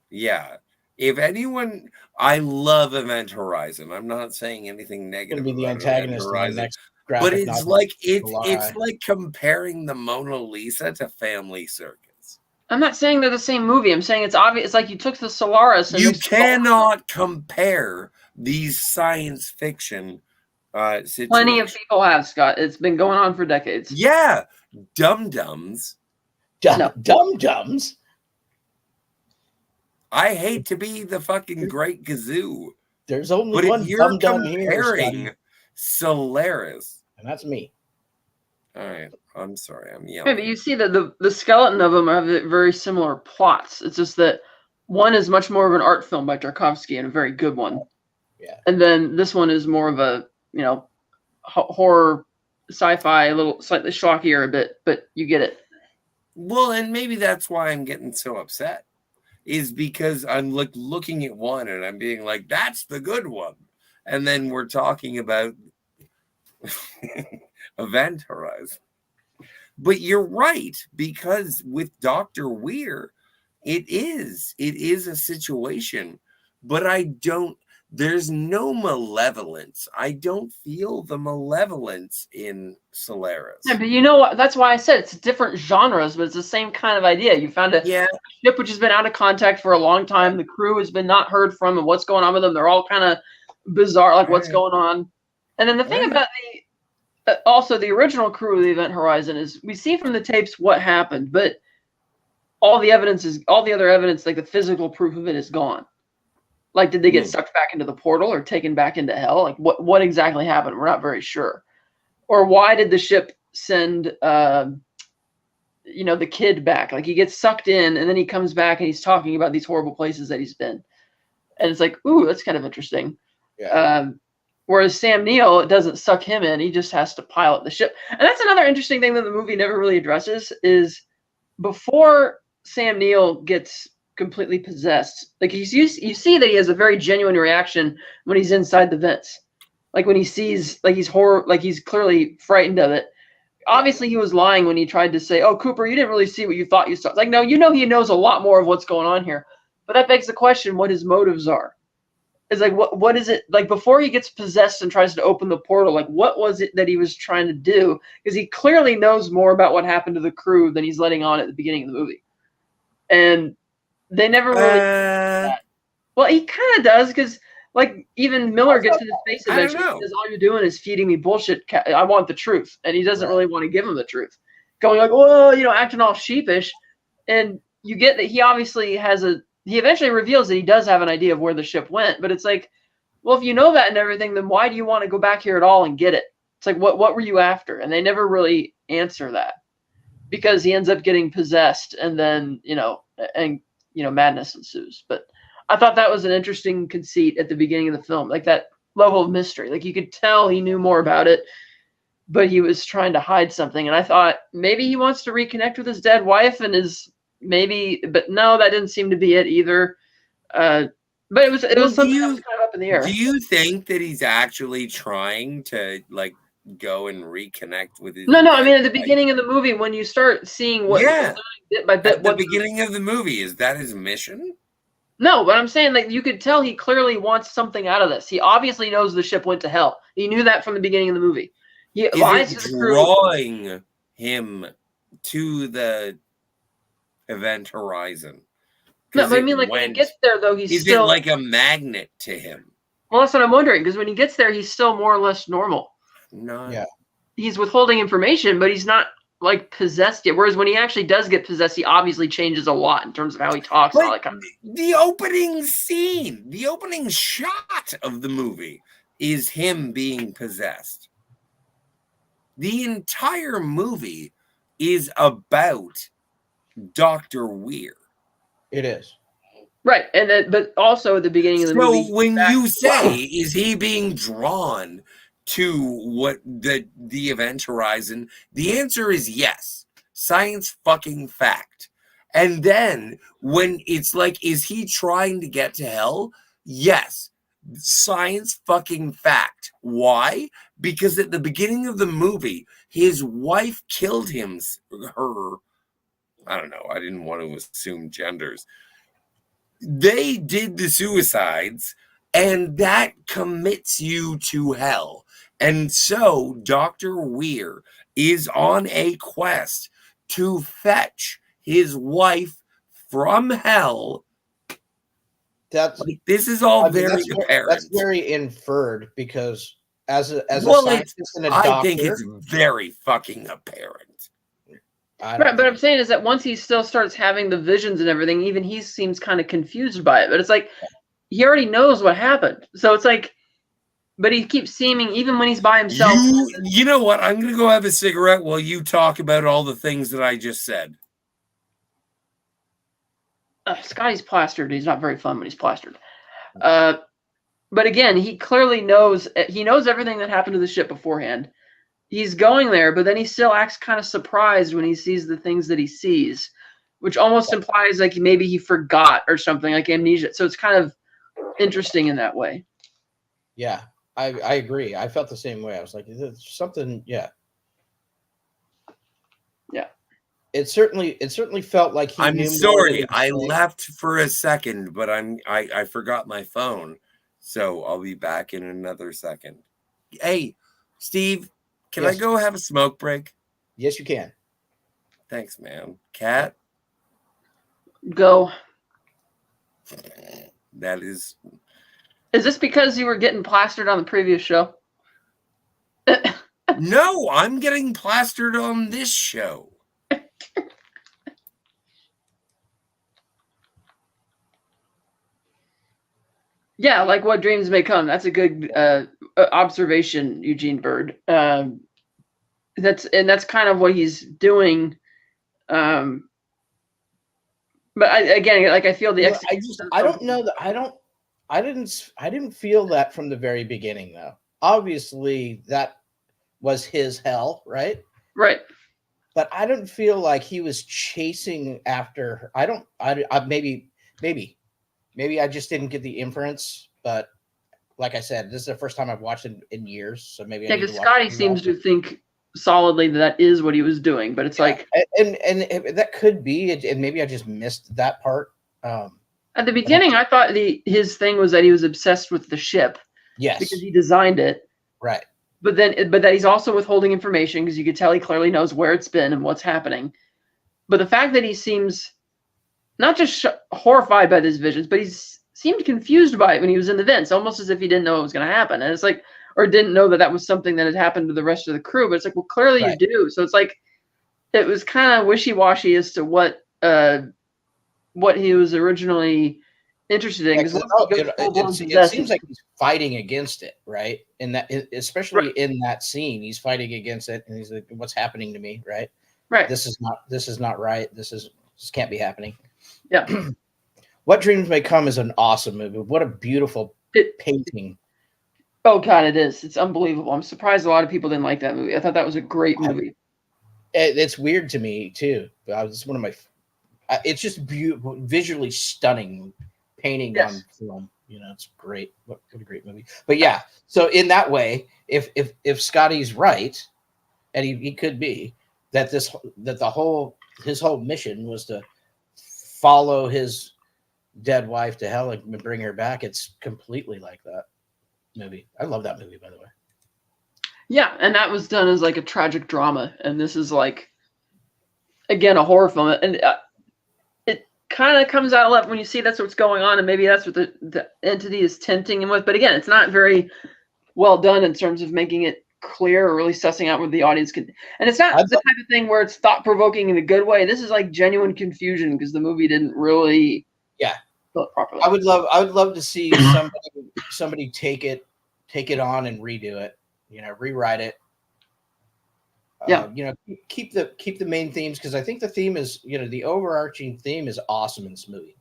Yeah. If anyone, I love Event Horizon. I'm not saying anything negative. Be the antagonist in the next graphic but it's novel. like it's like comparing the Mona Lisa to Family Circus. I'm not saying they're the same movie. I'm saying it's obvious. It's like you took the Solaris. And you cannot compare these science fiction situations. Plenty of people have, Scott. It's been going on for decades. Yeah, Dum-Dums. Dum-Dums. I hate to be the fucking great gazoo. There's only one dum-dum here, comparing Solaris. And that's me. All right. I'm sorry. I'm yelling. Yeah, but you see that the skeleton of them have very similar plots. It's just that one is much more of an art film by Tarkovsky and a very good one. Yeah. And then this one is more of a, horror, sci-fi, a little slightly schockier a bit, but you get it. Well, and maybe that's why I'm getting so upset. Is because I'm looking at one and I'm being like, that's the good one. And then we're talking about Event Horizon. But you're right, because with Dr. Weir, it is a situation, but there's no malevolence. I don't feel the malevolence in Solaris. Yeah, but you know what? That's why I said it's different genres, but it's the same kind of idea. You found a ship which has been out of contact for a long time. The crew has been not heard from, and what's going on with them? They're all kind of bizarre, like what's going on. And then the thing about also the original crew of the Event Horizon is we see from the tapes what happened, but all the other evidence, like the physical proof of it, is gone. Like, did they get sucked back into the portal or taken back into hell? Like, what exactly happened? We're not very sure. Or why did the ship send, the kid back? Like, he gets sucked in, and then he comes back, and he's talking about these horrible places that he's been. And it's like, ooh, that's kind of interesting. Yeah. Whereas Sam Neill, it doesn't suck him in. He just has to pilot the ship. And that's another interesting thing that the movie never really addresses is before Sam Neill gets completely possessed. Like you see that he has a very genuine reaction when he's inside the vents. Like when he sees, like he's clearly frightened of it. Obviously, he was lying when he tried to say, "Oh, Cooper, you didn't really see what you thought you saw." It's like, no, he knows a lot more of what's going on here. But that begs the question: what his motives are. It's like, what is it like before he gets possessed and tries to open the portal? Like, what was it that he was trying to do? Because he clearly knows more about what happened to the crew than he's letting on at the beginning of the movie, and they never really. That. Well, he kind of does because, like, even Miller gets in his face eventually. He says, "All you're doing is feeding me bullshit. I want the truth," and he doesn't really want to give him the truth. Going like, "Whoa," acting all sheepish, and you get that he obviously has a. He eventually reveals that he does have an idea of where the ship went, but it's like, well, if you know that and everything, then why do you want to go back here at all and get it? It's like, what were you after? And they never really answer that because he ends up getting possessed, and then madness ensues. But I thought that was an interesting conceit at the beginning of the film, like that level of mystery. Like you could tell he knew more about it, but he was trying to hide something. And I thought maybe he wants to reconnect with his dead wife and but no, that didn't seem to be it either. But it was something that was kind of up in the air. Do you think that he's actually trying to like go and reconnect with his? No. I mean, at the beginning of the movie, when you start seeing what bit by bit, at the beginning of the movie, is that his mission? No, but I'm saying like you could tell he clearly wants something out of this. He obviously knows the ship went to hell. He knew that from the beginning of the movie. He lies to the crew. Drawing him to the event horizon. No, but I mean, like when he gets there, though, he's still like a magnet to him. Well, that's what I'm wondering, because when he gets there, he's still more or less normal. No. Yeah. He's withholding information, but he's not like possessed yet. Whereas when he actually does get possessed, he obviously changes a lot in terms of how he talks and all that kind of stuff. The opening scene, the opening shot of the movie is him being possessed. The entire movie is about Dr. Weir. It is. Right. And then, but also at the beginning of the movie. So when you say, is he being drawn to what the event horizon? The answer is yes. Science fucking fact. And then when it's like, is he trying to get to hell? Yes. Science fucking fact. Why? Because at the beginning of the movie, his wife killed her. I don't know. I didn't want to assume genders. They did the suicides, and that commits you to hell. And so Dr. Weir is on a quest to fetch his wife from hell. This is all very apparent. That's very inferred because as a scientist and a doctor, I think it's very fucking apparent. Right, but I'm saying is that once he still starts having the visions and everything, even he seems kind of confused by it. But it's like he already knows what happened. So it's like, but he keeps seeming, even when he's by himself. You know what? I'm going to go have a cigarette while you talk about all the things that I just said. Scotty's plastered. He's not very fun when he's plastered. But again, he clearly knows. He knows everything that happened to the ship beforehand. He's going there, but then he still acts kind of surprised when he sees the things that he sees, which almost implies like maybe he forgot or something, like amnesia. So it's kind of interesting in that way. Yeah, I agree. I felt the same way. I was like, there's something, yeah. Yeah. It certainly felt like he knew. I'm sorry, I left for a second, but I forgot my phone, so I'll be back in another second. Hey, Steve. Can I go have a smoke break? Yes, you can. Thanks, man. Cat? Go. That is... Is this because you were getting plastered on the previous show? No, I'm getting plastered on this show. Yeah, like what dreams may come. That's a good observation, Eugene Bird. That's kind of what he's doing. But I feel the. I don't know that I didn't feel that from the very beginning though. Obviously, that was his hell, right? Right. But I didn't feel like he was chasing after her. Maybe Maybe I just didn't get the inference, but like I said, this is the first time I've watched it in years, so maybe I Yeah, need to because watch Scotty it. seems to think solidly that is what he was doing, but it's like and that could be, and maybe I just missed that part. At the beginning, I thought his thing was that he was obsessed with the ship. Yes, because he designed it. Right. But that he's also withholding information because you could tell he clearly knows where it's been and what's happening. But the fact that he seems not just horrified by these visions, but he seemed confused by it when he was in the vents, almost as if he didn't know what was going to happen. And it's like, or didn't know that was something that had happened to the rest of the crew. But it's like, well, clearly you do. So it's like, it was kind of wishy-washy as to what he was originally interested in. Because it seems like he's fighting against it, right? And that, especially in that scene, he's fighting against it, and he's like, "What's happening to me?" Right? Right. This is not right. This can't be happening. Yeah. What Dreams May Come is an awesome movie. What a beautiful painting. Oh God, it is. It's unbelievable. I'm surprised a lot of people didn't like that movie. I thought that was a great movie. It's weird to me too. It's one of my. It's just beautiful, visually stunning painting on film. You know, it's great. What a great movie. But yeah, so in that way, if Scotty's right, and he could be, that his whole mission was to follow his dead wife to hell and bring her back, it's completely like that movie. I love that movie, by the way. Yeah, and that was done as like a tragic drama, and this is like, again, a horror film, and it kind of comes out a lot when you see that's what's going on, and maybe that's what the entity is tempting him with. But again, it's not very well done in terms of making it clear or really sussing out what the audience can. And it's not the type of thing where it's thought provoking in a good way. This is like genuine confusion because the movie didn't really fill it properly. I would love to see somebody take it on and redo it. You know, rewrite it. You know, keep the main themes, because I think the theme is, you know, the overarching theme is awesome in this movie.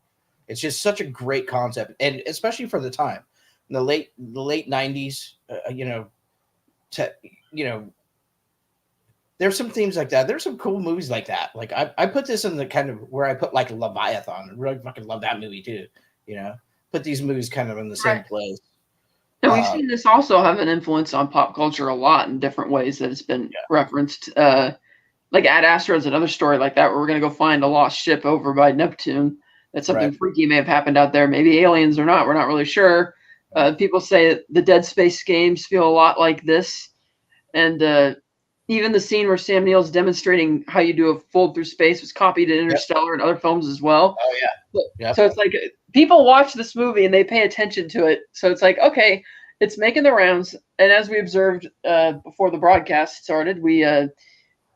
It's just such a great concept, and especially for the time, in the late 90s. There's some themes like that. There's some cool movies like that. Like I put this in the kind of where I put like Leviathan. I really fucking love that movie too. You know, put these movies kind of in the same place. And we've seen this also have an influence on pop culture a lot in different ways that it's been referenced. Like Ad Astra is another story like that, where we're going to go find a lost ship over by Neptune. That something freaky may have happened out there. Maybe aliens or not. We're not really sure. People say that the Dead Space games feel a lot like this. And even the scene where Sam Neill's demonstrating how you do a fold through space was copied in Interstellar and other films as well. Oh, yeah. So it's like people watch this movie and they pay attention to it. So it's like, okay, it's making the rounds. And as we observed before the broadcast started,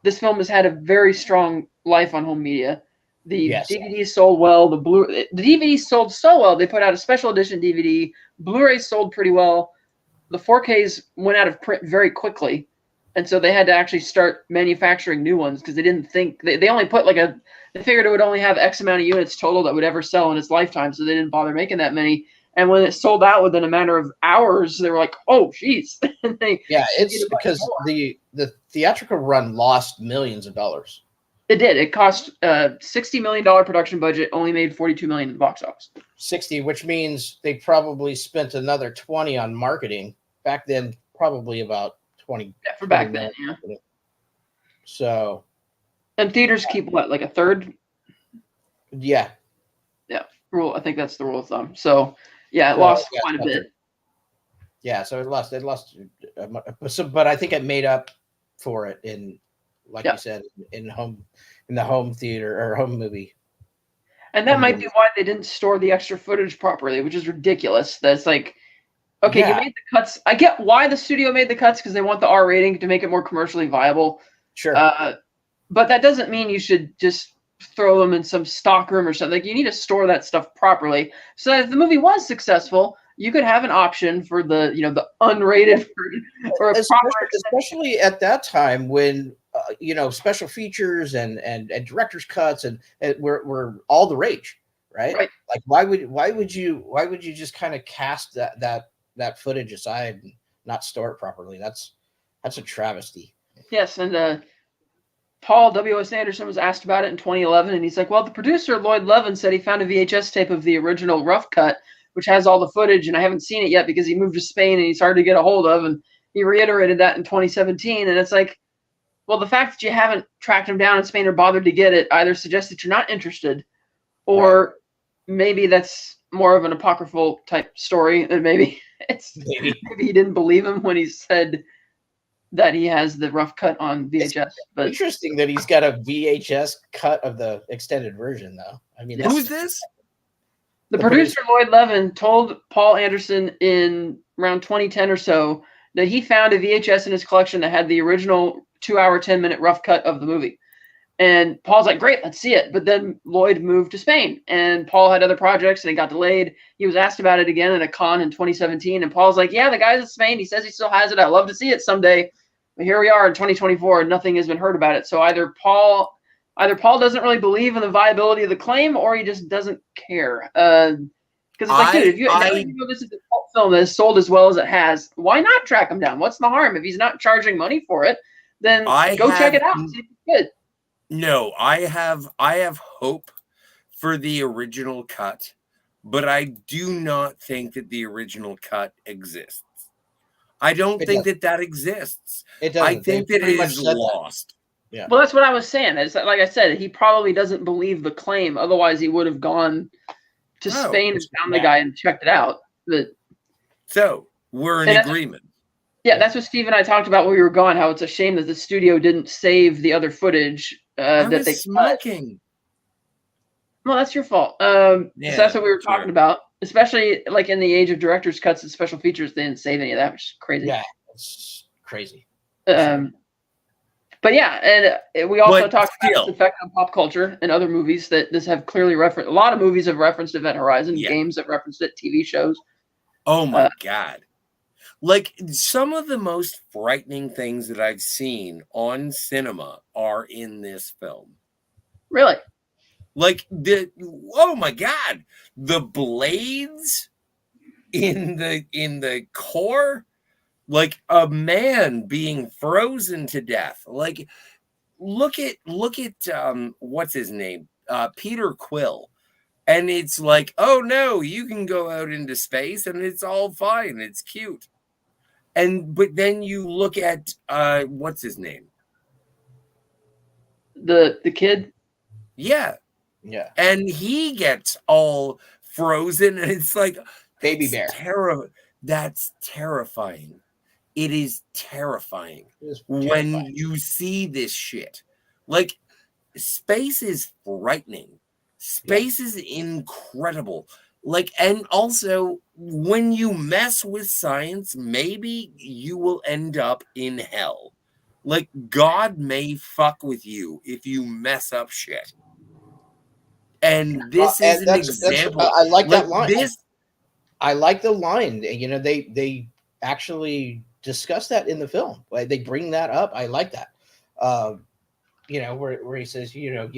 this film has had a very strong life on home media. The DVD sold well. The DVD sold so well, they put out a special edition DVD. Blu-ray sold pretty well. The 4Ks went out of print very quickly. And so they had to actually start manufacturing new ones because they didn't think they only put they figured it would only have X amount of units total that would ever sell in its lifetime. So they didn't bother making that many. And when it sold out within a matter of hours, they were like, "Oh, geez!" It's because the theatrical run lost millions of dollars. It did. It cost $60 million production budget, only made $42 million in the box office. 60, which means they probably spent another 20 on marketing. Back then, probably about 20. Yeah, for back then, yeah. So, and theaters keep what, like a third? Yeah. Rule. I think that's the rule of thumb. So, it lost quite a bit. Yeah, so it lost. But I think it made up for it in, like you said, in the home theater or home movie. And that might be why they didn't store the extra footage properly, which is ridiculous. That's like, okay, you made the cuts. I get why the studio made the cuts, because they want the R rating to make it more commercially viable. Sure. But that doesn't mean you should just throw them in some stock room or something. Like, you need to store that stuff properly. So that if the movie was successful, you could have an option for the unrated or especially at that time when special features and director's cuts and were all the rage, right? Like why would you just kind of cast that footage aside and not store it properly? That's a travesty. Yes, and Paul W.S. Anderson was asked about it in 2011, and he's like, well, the producer, Lloyd Levin, said he found a VHS tape of the original rough cut, which has all the footage, and I haven't seen it yet because he moved to Spain and he's hard to get a hold of, and he reiterated that in 2017, and it's like, well, the fact that you haven't tracked him down in Spain or bothered to get it either suggests that you're not interested, or maybe that's more of an apocryphal type story, and maybe maybe he didn't believe him when he said that he has the rough cut on VHS. But interesting that he's got a VHS cut of the extended version, though. I mean, who's this? The producer, Lloyd Levin, told Paul Anderson in around 2010 or so that he found a VHS in his collection that had the original 2-hour, 10-minute rough cut of the movie. And Paul's like, great, let's see it. But then Lloyd moved to Spain, and Paul had other projects, and it got delayed. He was asked about it again at a con in 2017, and Paul's like, yeah, the guy's in Spain. He says he still has it. I'd love to see it someday. But here we are in 2024, and nothing has been heard about it. So either Paul doesn't really believe in the viability of the claim, or he just doesn't care. Because it's like, dude, if you know this is a cult film that is sold as well as it has, why not track him down? What's the harm? If he's not charging money for it, then go check it out. See if it's good. No, I have hope for the original cut, but I do not think that the original cut exists. I don't think that exists. It I doesn't. think that it is lost. Yeah. Well, that's what I was saying. It's like I said, he probably doesn't believe the claim. Otherwise, he would have gone to Spain and found the guy and checked it out. But so we're in agreement. Yeah, that's what Steve and I talked about when we were gone. How it's a shame that the studio didn't save the other footage that they smoking. Well, that's your fault. So that's what we were talking about. Especially like in the age of director's cuts and special features, they didn't save any of that, which is crazy. Yeah, it's crazy. But yeah, and we also talked about its effect on pop culture and other movies that this have clearly referenced. A lot of movies have referenced Event Horizon, games have referenced it, TV shows. Oh my God. Like some of the most frightening things that I've seen on cinema are in this film. Really? Like oh my God, the blades in the core, like a man being frozen to death. Like look at what's his name? Peter Quill. And it's like, oh no, you can go out into space and it's all fine. It's cute. But then you look at what's his name? The kid? Yeah. And he gets all frozen, and it's like baby bear. That's terrifying. It is terrifying when you see this shit. Like space is frightening. Space is incredible. Like, and also when you mess with science, maybe you will end up in hell. Like God may fuck with you if you mess up shit. And this is an example. I like that line. I like the line. You know, they actually discuss that in the film. Like they bring that up. I like that. You know, where he says, you know,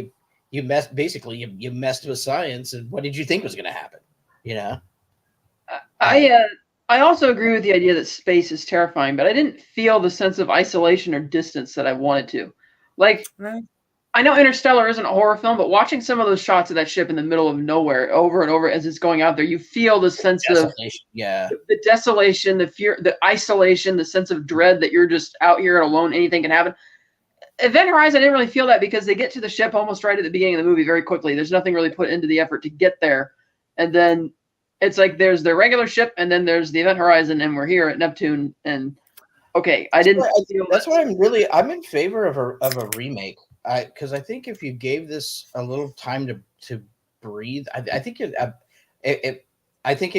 you messed with science, and what did you think was going to happen? You know, I also agree with the idea that space is terrifying, but I didn't feel the sense of isolation or distance that I wanted to. Like, I know Interstellar isn't a horror film, but watching some of those shots of that ship in the middle of nowhere over and over as it's going out there, you feel the sense of the desolation, the fear, the isolation, the sense of dread that you're just out here alone. Anything can happen. Event Horizon, I didn't really feel that because they get to the ship almost right at the beginning of the movie very quickly. There's nothing really put into the effort to get there. And then it's like there's the regular ship, and then there's the Event Horizon, and we're here at Neptune. And okay, that's why I'm in favor of a remake. Because I think if you gave this a little time to breathe, I think it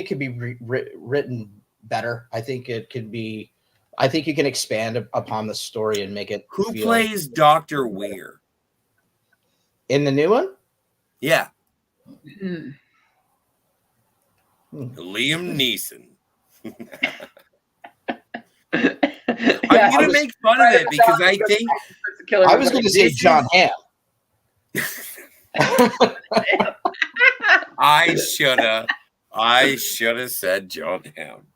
could be written better. I think it could be. I think you can expand upon the story and make it. Who plays Dr. Weir in the new one? Yeah, Liam Neeson. I'm gonna make fun of it because I think I was going to say John Hamm. I should have said John Hamm.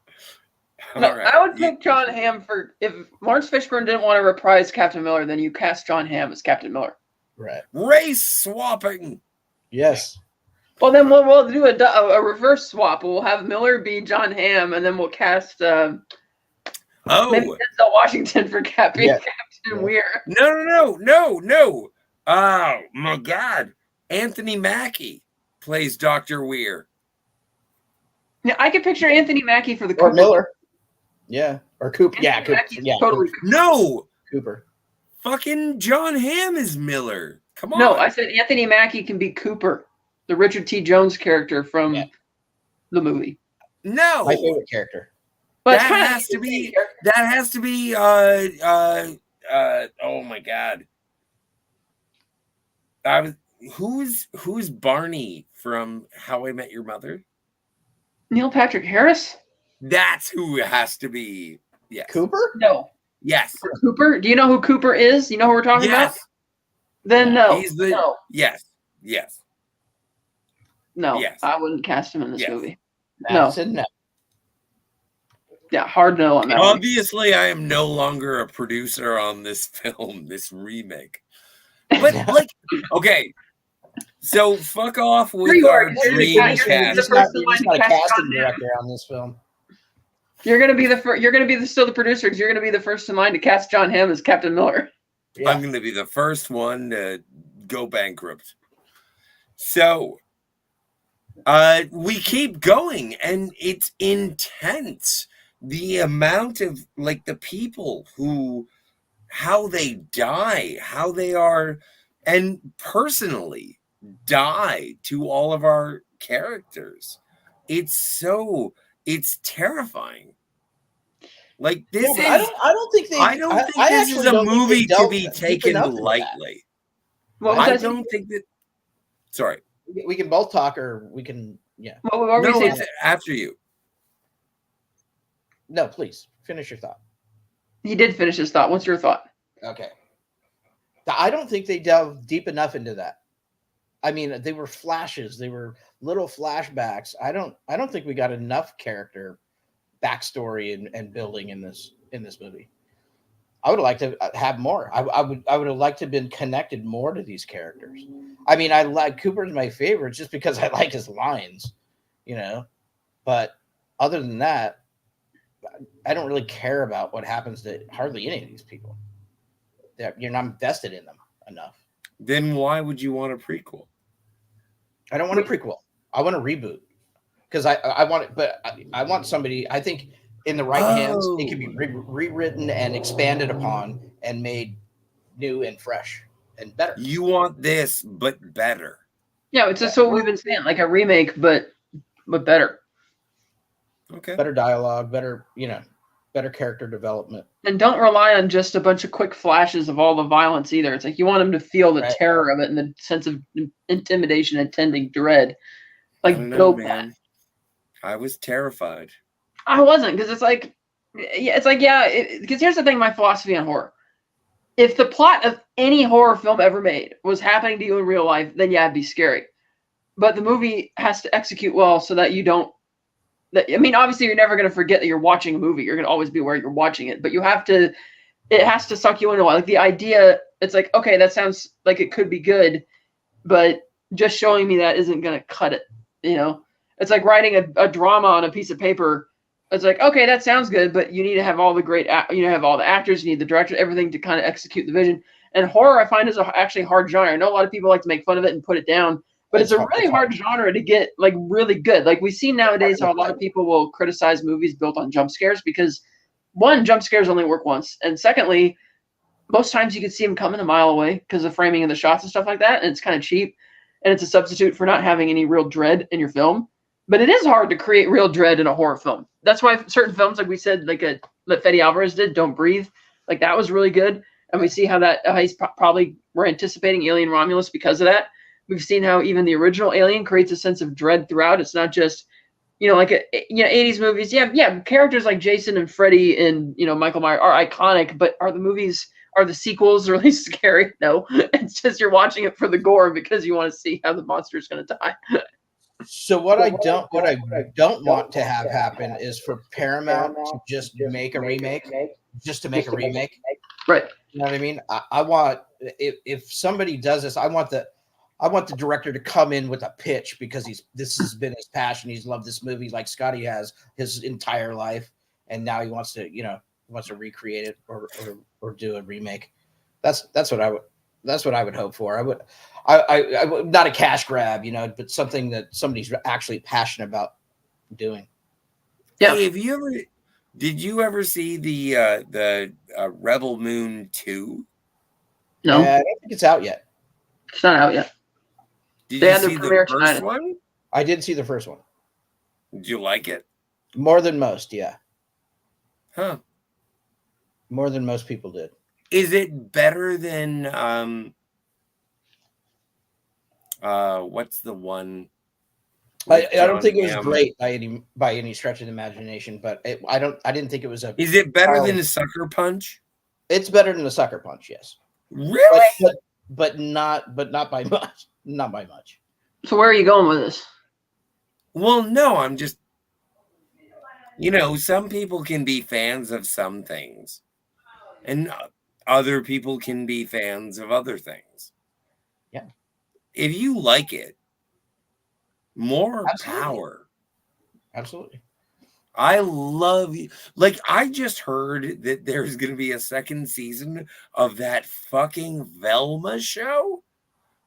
No, All right. I would pick John Hamm for if Lawrence Fishburne didn't want to reprise Captain Miller, then you cast John Hamm as Captain Miller. Right. Race swapping. Yes. Well, then we'll do a reverse swap. We'll have Miller be John Hamm, and then we'll cast maybe Denzel Washington for Captain Weir. No. Oh my God. Anthony Mackie plays Dr. Weir. Yeah, I could picture Anthony Mackie for the Or Cooper. Miller. Yeah. Or Cooper. Anthony Yeah, Cooper. Mackie's Yeah. totally. No. Cooper. Fucking John Hamm is Miller. Come on. No, I said Anthony Mackie can be Cooper, the Richard T. Jones character from the movie. No. My favorite character. But that has to be. Oh my God. Who's Barney from How I Met Your Mother? Neil Patrick Harris? That's who it has to be. Yes. Cooper? No. Yes. Cooper? Do you know who Cooper is? You know who we're talking about? Then no. He's the no. Yes. No. Yes. I wouldn't cast him in this movie. Madison, no. Yeah, hard no on that. Obviously, I am no longer a producer on this film, this remake. But like, okay. So fuck off with our dream cast. You're just not a casting director on this film. You're gonna be still the producer because you're gonna be the first in line to cast John Hamm as Captain Miller. Yeah. I'm gonna be the first one to go bankrupt. So we keep going, and it's intense. The amount of like the people who, how they die, how they are, and personally die to all of our characters. It's terrifying. Like this is. I don't think this is a movie to be taken lightly. Well, I don't think that. Sorry. We can both talk, or we can. Yeah. Well, no, it's after you. No, please finish your thought. He did finish his thought. What's your thought? Okay. I don't think they delved deep enough into that. I mean, they were flashes. They were little flashbacks. I don't think we got enough character backstory and building in this movie. I would have liked to have more. I would have liked to have been connected more to these characters. I mean, I like Cooper's my favorite just because I like his lines, But other than that, I don't really care about what happens to hardly any of these people. You're not invested in them enough. Then why would you want a prequel? I don't want a prequel. I want a reboot because I want it, but I want somebody. I think in the right hands, it can be rewritten and expanded upon and made new and fresh and better. You want this, but better. Yeah, it's just what we've been saying, like a remake, but better. Okay. Better dialogue, better character development. And don't rely on just a bunch of quick flashes of all the violence either. It's like you want them to feel the terror of it and the sense of intimidation and tending dread. Like, man. I was terrified. I wasn't, because because here's the thing, my philosophy on horror. If the plot of any horror film ever made was happening to you in real life, then yeah, it'd be scary. But the movie has to execute well so that you don't. Obviously, you're never going to forget that you're watching a movie. You're going to always be aware you're watching it, but you have to. It has to suck you in a while. Like the idea, it's like, okay, that sounds like it could be good, but just showing me that isn't going to cut it. It's like writing a drama on a piece of paper. It's like, okay, that sounds good, but you need to have all the have all the actors, you need the director, everything to kind of execute the vision. And horror, I find, is actually a hard genre. I know a lot of people like to make fun of it and put it down, but it's a really hard genre to get like really good. Like we see nowadays how a lot of people will criticize movies built on jump scares because, one, jump scares only work once, and secondly, most times you can see them coming a mile away because of framing of the shots and stuff like that, and it's kind of cheap, and it's a substitute for not having any real dread in your film. But it is hard to create real dread in a horror film. That's why certain films, like we said, like Fede Alvarez did, Don't Breathe, like that was really good. And we see how he's probably, we're anticipating Alien Romulus because of that. We've seen how even the original Alien creates a sense of dread throughout. It's not just, 80s movies. Yeah. Characters like Jason and Freddy and, Michael Myers are iconic, but are the sequels really scary? No, it's just you're watching it for the gore because you want to see how the monster is going to die. So what I don't want to have happen is for Paramount to just make a remake, just to make a remake. Right. You know what I mean? I want, if somebody does this, I want the director to come in with a pitch, because this has been his passion. He's loved this movie like Scotty has his entire life, and now he wants to recreate it or do a remake. That's what I would hope for. I would not a cash grab, but something that somebody's actually passionate about doing. Yeah. Hey, did you ever see the Rebel Moon 2? No, I don't think it's out yet. it's not out yet. Did They you had their see the premiere first tonight. one? I did see the first one. Did you like it? More than most, yeah. Huh. More than most people did. Is it better than what's the one? I don't think it was Hamm? great by any stretch of the imagination, but I didn't think it was a. Is it better than Sucker Punch? It's better than the Sucker Punch, yes. Really? But not by much. Not by much. So where are you going with this? Well, no, I'm just, some people can be fans of some things, and other people can be fans of other things. Yeah. If you like it, more Absolutely. power. Absolutely. I love you. Like, I just heard that there's going to be a second season of that fucking Velma show.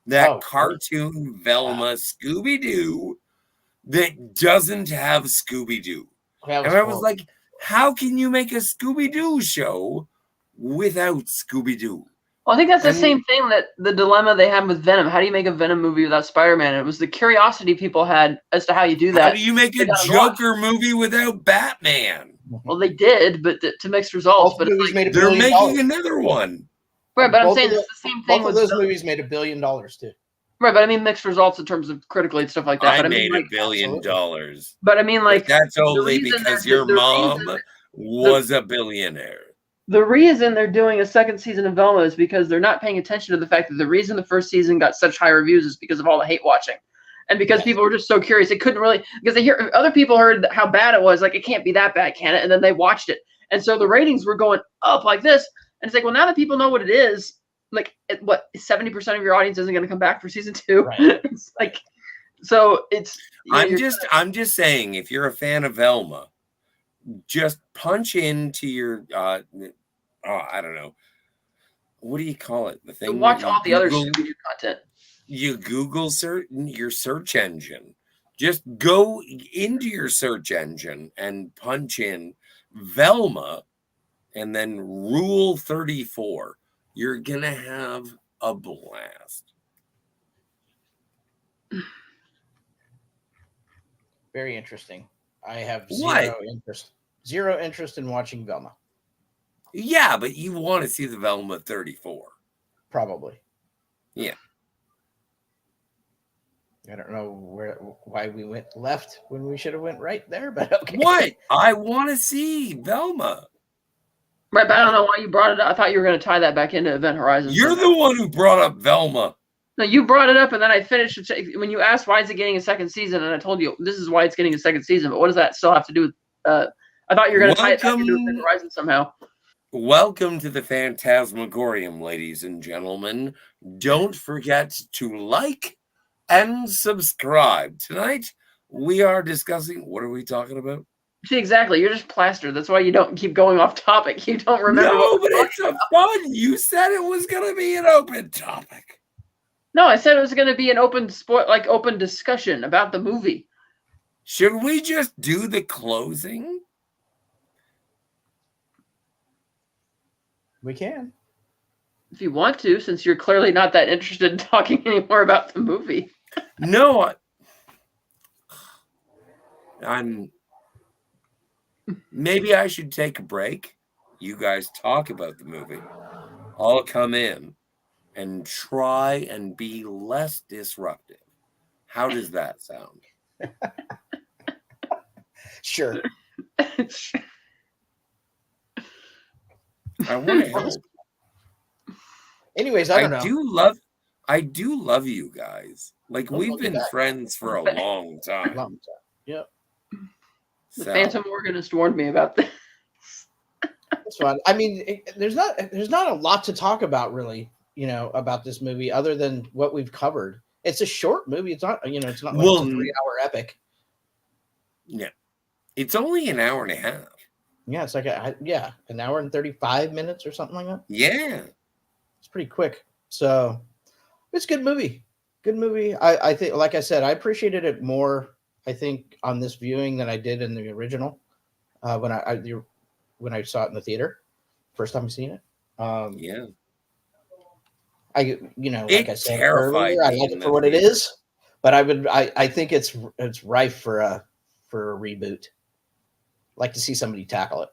That cartoon Velma Scooby-Doo that doesn't have Scooby-Doo. And I was like, how can you make a Scooby-Doo show without Scooby-Doo? Well, I think that's the same thing, that the dilemma they have with Venom. How do you make a Venom movie without Spider-Man? It was the curiosity people had as to how you do that. How do you make a Joker movie without Batman? Well, they did, but to mixed results. But they're making another one. Right, but I'm saying it's the same thing. Both of those movies made $1 billion too. Right, but I mean mixed results in terms of critically and stuff like that. I But made $1 billion. But I mean, like, that's only because your mom was a billionaire. The reason they're doing a second season of Velma is because they're not paying attention to the fact that the reason the first season got such high reviews is because of all the hate watching. And because people were just so curious. It couldn't really, because other people heard how bad it was, like, it can't be that bad, can it? And then they watched it. And so the ratings were going up like this. And it's like, well, now that people know what it is, like, 70% of your audience isn't going to come back for season 2. Right. It's like, so it's. I'm just saying, if you're a fan of Velma, just punch into your I don't know, what do you call it? The thing. Watch all the other Scooby-Doo content. You Google your search engine. Just go into your search engine and punch in Velma, and then Rule 34. You're gonna have a blast. Very interesting. I have zero interest in watching Velma. Yeah, but you want to see the Velma 34. Probably. Yeah. I don't know why we went left when we should have went right there, but okay. What? I want to see Velma. Right, but I don't know why you brought it up. I thought you were going to tie that back into Event Horizon. You're the one who brought up Velma. No, you brought it up, and then I finished. When you asked why is it getting a second season, and I told you this is why it's getting a second season. But what does that still have to do with? I thought you were going to tie it back into Event Horizon somehow. Welcome to the Phantasmagorium, ladies and gentlemen. Don't forget to like and subscribe. Tonight we are discussing. What are we talking about? See, exactly. You're just plastered. That's why you don't keep going off topic. You don't remember. No, but it's a fun. You said it was going to be an open topic. No, I said it was going to be an open open discussion about the movie. Should we just do the closing? We can. If you want to, since you're clearly not that interested in talking anymore about the movie. No, I'm. Maybe I should take a break. You guys talk about the movie. I'll come in and try and be less disruptive. How does that sound? Sure. I want to help. Anyways, I don't know. I do love you guys. Like, Well, we've look at been that. friends for a long time. Long time. Yep. The So, Phantom Organist warned me about this. That's fun. I mean, there's not a lot to talk about really, about this movie other than what we've covered. It's a short movie. It's not, it's not like it's a 3-hour epic. Yeah. It's only an hour and a half. Yeah, it's like an hour and 35 minutes or something like that. Yeah. It's pretty quick. So it's a good movie. Good movie. I think, like I said, I appreciated it more, I think, on this viewing than I did in the original. When I saw it in the theater, first time I seen it. Yeah. Like I said terrified earlier, I me like in it the for what it theater. is, but I think it's rife for a reboot. Like to see somebody tackle it.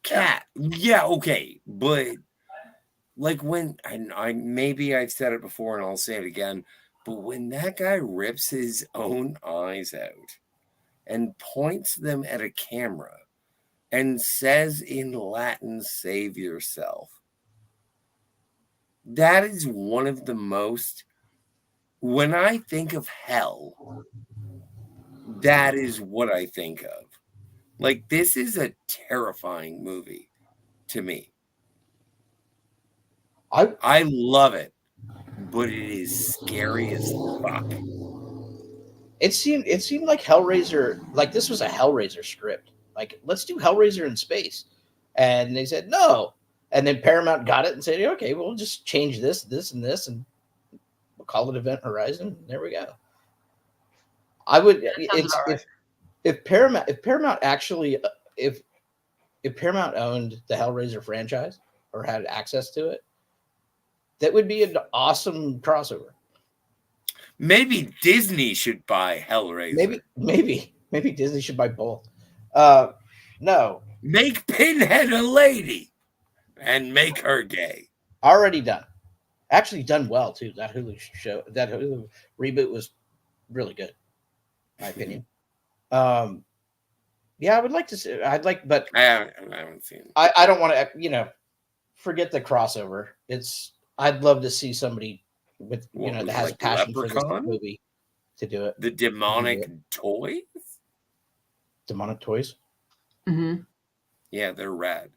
Cat. Yeah, okay. But like when I maybe I've said it before and I'll say it again, but when that guy rips his own eyes out and points them at a camera and says in Latin, "Save yourself." That is one of the most, when I think of hell, that is what I think of. Like, this is a terrifying movie to me. I love it, but it is scary as fuck. It seemed like Hellraiser, like this was a Hellraiser script. Like, let's do Hellraiser in space. And they said no. And then Paramount got it and said, okay, we'll just change this, and this, and we'll call it Event Horizon. There we go. I would if Paramount actually if Paramount owned the Hellraiser franchise or had access to it, that would be an awesome crossover. Maybe Disney should buy Hellraiser. Maybe Disney should buy both. No, Make Pinhead a lady and make her gay. already done. Actually done well too. That Hulu reboot was really good, in my opinion. Yeah, I would like to see. But I haven't seen it. I don't want to, forget the crossover. I'd love to see somebody with that has like passion for Leprechaun? this movie to do it. The demonic toys? Demonic toys. Mm-hmm. Yeah, they're rad.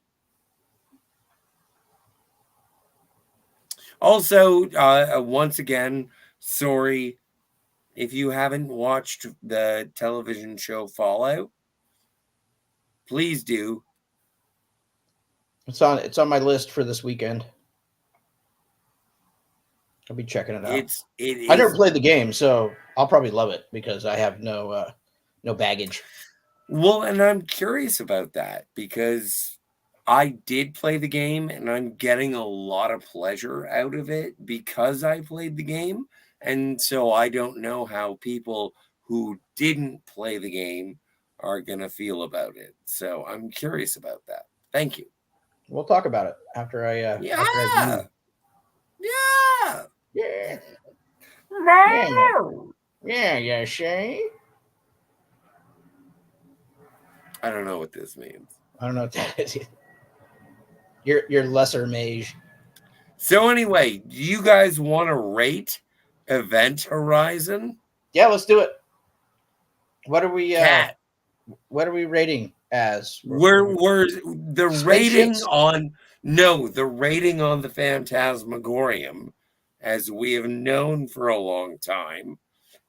Also, once again, sorry if you haven't watched the television show Fallout. Please do. It's on my list for this weekend. I'll be checking it out. I never played the game, so I'll probably love it because I have no baggage. Well, and I'm curious about that because I did play the game and I'm getting a lot of pleasure out of it because I played the game. And so I don't know how people who didn't play the game are going to feel about it. So I'm curious about that. Thank you. We'll talk about it after I Yeah. after I Yeah. Yeah. No. Yeah, Shay. I don't know what this means. I don't know what that is. Your lesser mage. So anyway, do you guys want to rate Event Horizon? Yeah, let's do it. What are we Cat. What are we rating as? We're the rating Spaceships. the rating on the Phantasmagorium, as we have known for a long time,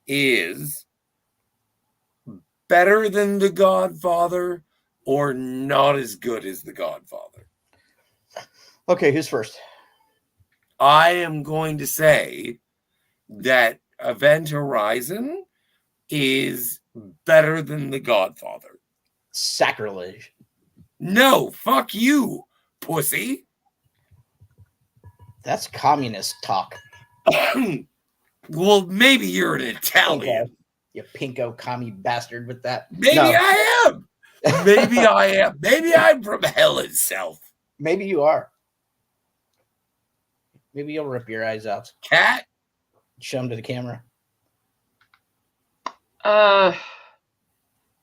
is better than The Godfather or not as good as The Godfather. Okay, who's first? I am going to say that Event Horizon is better than The Godfather. Sacrilege. No, fuck you, pussy. That's communist talk. Well, maybe you're an Italian. You pinko commie bastard with that. Maybe I am. Maybe I am. Maybe I'm from hell itself. Maybe you are. Maybe you'll rip your eyes out. Cat? Show them to the camera. Out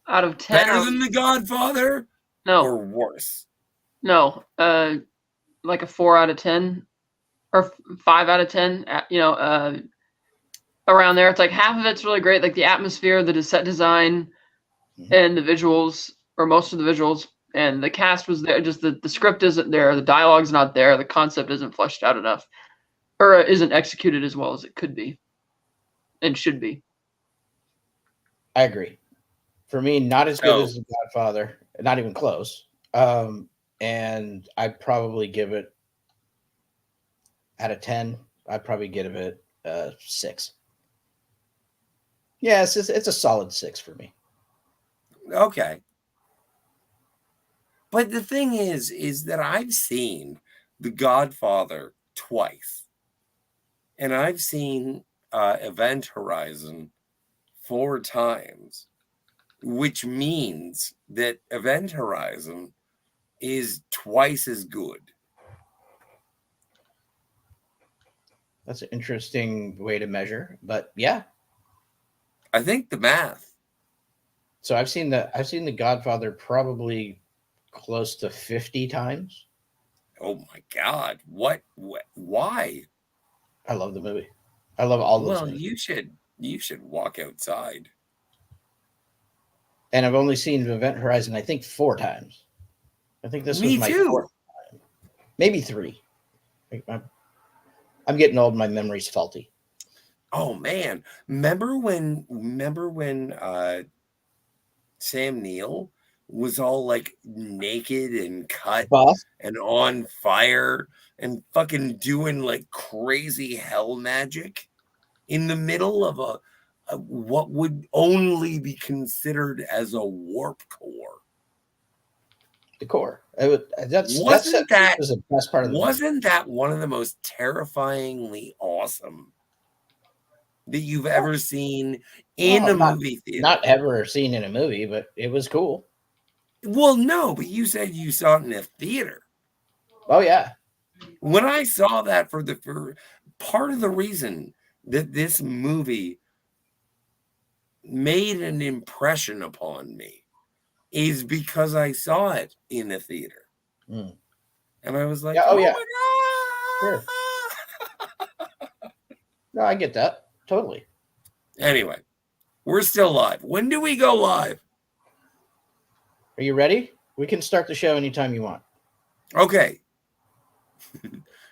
of 10. Better than The Godfather? No. Or worse? No. Like a 4 out of 10. or 5 out of 10. Around there. It's like half of it's really great, like the atmosphere, the set design, and the visuals, or most of the visuals, and the cast was there. Just the script isn't there, the dialogue's not there, the concept isn't fleshed out enough, or isn't executed as well as it could be and should be. I agree. For me, not as good as The Godfather, not even close. And I'd probably give it, out of 10, I'd probably give it 6. Yeah, it's a solid 6 for me. Okay. But the thing is that I've seen The Godfather twice. And I've seen Event Horizon 4 times, which means that Event Horizon is twice as good. That's an interesting way to measure, but yeah. I think the math. So I've seen the Godfather probably close to 50 times. Oh my God! What? Why? I love the movie. I love all those. Well, movies. you should walk outside. And I've only seen Event Horizon, I think, 4 times. I think this was my too. 4th time, maybe 3. I'm getting old. My memory's faulty. Oh man, remember when Sam Neill was all like naked and cut and on fire and fucking doing like crazy hell magic in the middle of a what would only be considered as a warp core. The core. That's the best part of the movie. Wasn't that one of the most terrifyingly awesome that you've ever seen in a movie theater? Not ever seen in a movie, but it was cool. Well, no, but you said you saw it in a theater. Oh yeah. When I saw that for part of the reason that this movie made an impression upon me is because I saw it in a theater. And I was like, oh yeah. My God. Sure. No, I get that. Totally. Anyway, we're still live. When do we go live? Are you ready? We can start the show anytime you want. Okay.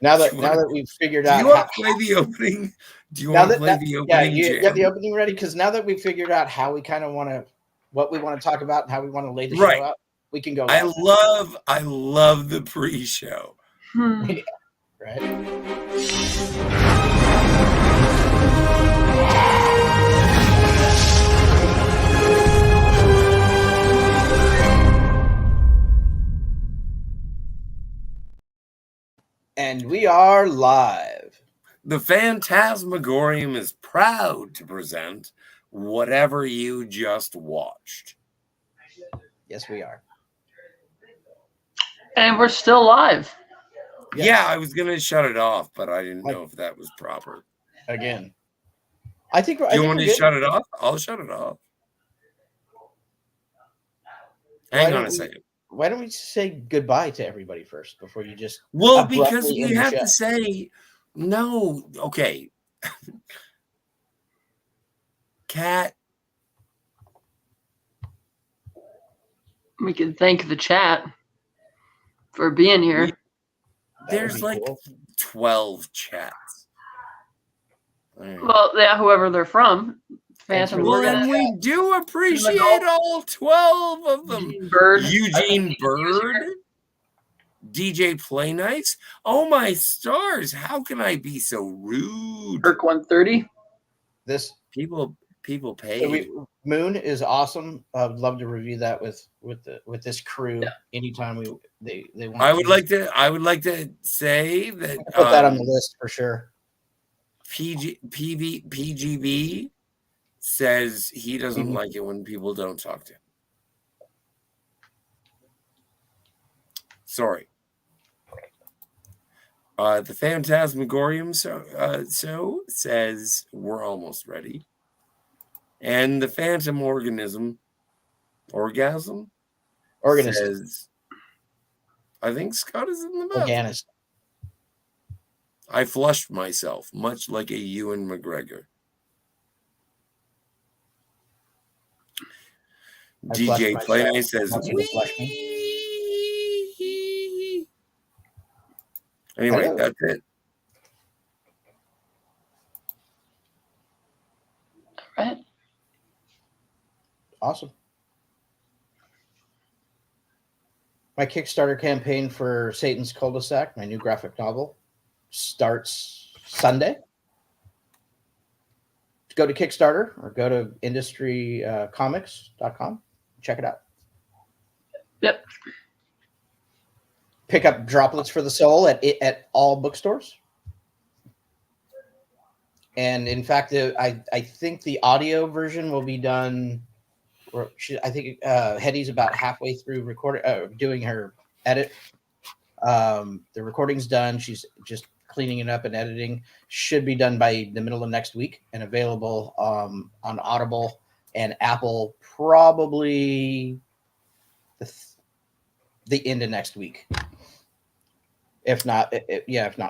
Now that we've figured out, do you want to play the opening? Do you want to play the opening? Yeah, you got the opening ready, because now that we've figured out how we kind of want to, what we want to talk about, and how we want to lay the show out, we can go. I love the pre-show. Yeah, right. And we are live. The Phantasmagorium is proud to present whatever you just watched. Yes, we are. And we're still live. Yes. Yeah, I was going to shut it off, but I didn't know if that was proper. Again. I think you want me to shut it off? I'll shut it off. Hang on a second. Why don't we say goodbye to everybody first before you just... Well, because we have to say... No. Okay. Cat. We can thank the chat for being here. There's like 12 chats. Well, yeah, whoever they're from. Phantom. Well, and we do appreciate all 12 of them. Eugene Bird. DJ Play Nights. Oh my stars! How can I be so rude? Kirk 130. This people pay. Moon is awesome. I'd love to review that with this crew anytime they want. I would like to say that put that on the list for sure. PGB says he doesn't like it when people don't talk to him. Sorry. The Phantasmagorium so says we're almost ready. And the Phantom Orgasm says, I think Scott is in the bathroom. I flushed myself, much like a Ewan McGregor. I flushed DJ Play myself. Night says, Want you to flush me? "Wee." Anyway, Hello. that's it. Right. Awesome. My Kickstarter campaign for Satan's Cul-de-sac, my new graphic novel, starts Sunday. Go to Kickstarter or go to industrycomics.com. Check it out. Yep. Pick up Droplets for the Soul at all bookstores. And in fact, I think the audio version will be done. I think Hetty's about halfway through doing her edit. The recording's done. She's just cleaning it up and editing. Should be done by the middle of next week and available on Audible and Apple probably the end of next week. If not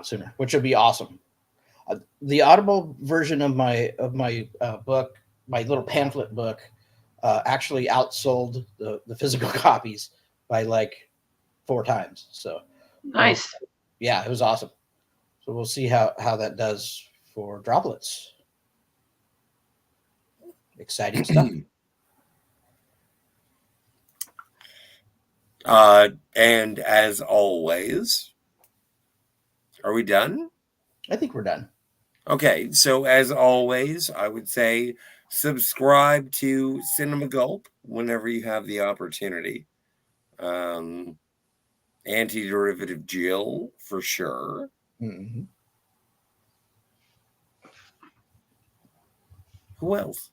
sooner, which would be awesome. The Audible version of my book, my little pamphlet book, actually outsold the physical copies by like 4 times. So Nice. Yeah, it was awesome. So we'll see how that does for Droplets. Exciting stuff. And as always, are we done? I think we're done. Okay, so as always, I would say subscribe to Cinema Gulp whenever you have the opportunity. Anti-derivative Jill for sure. Mm-hmm. Who else?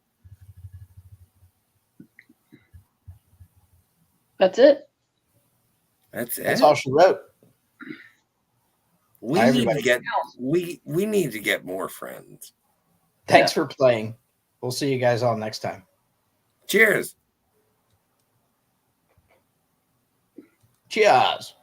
That's it. That's all she wrote. We Bye, need to everybody. get we need to get more friends. Thanks for playing. We'll see you guys all next time. Cheers. Cheers.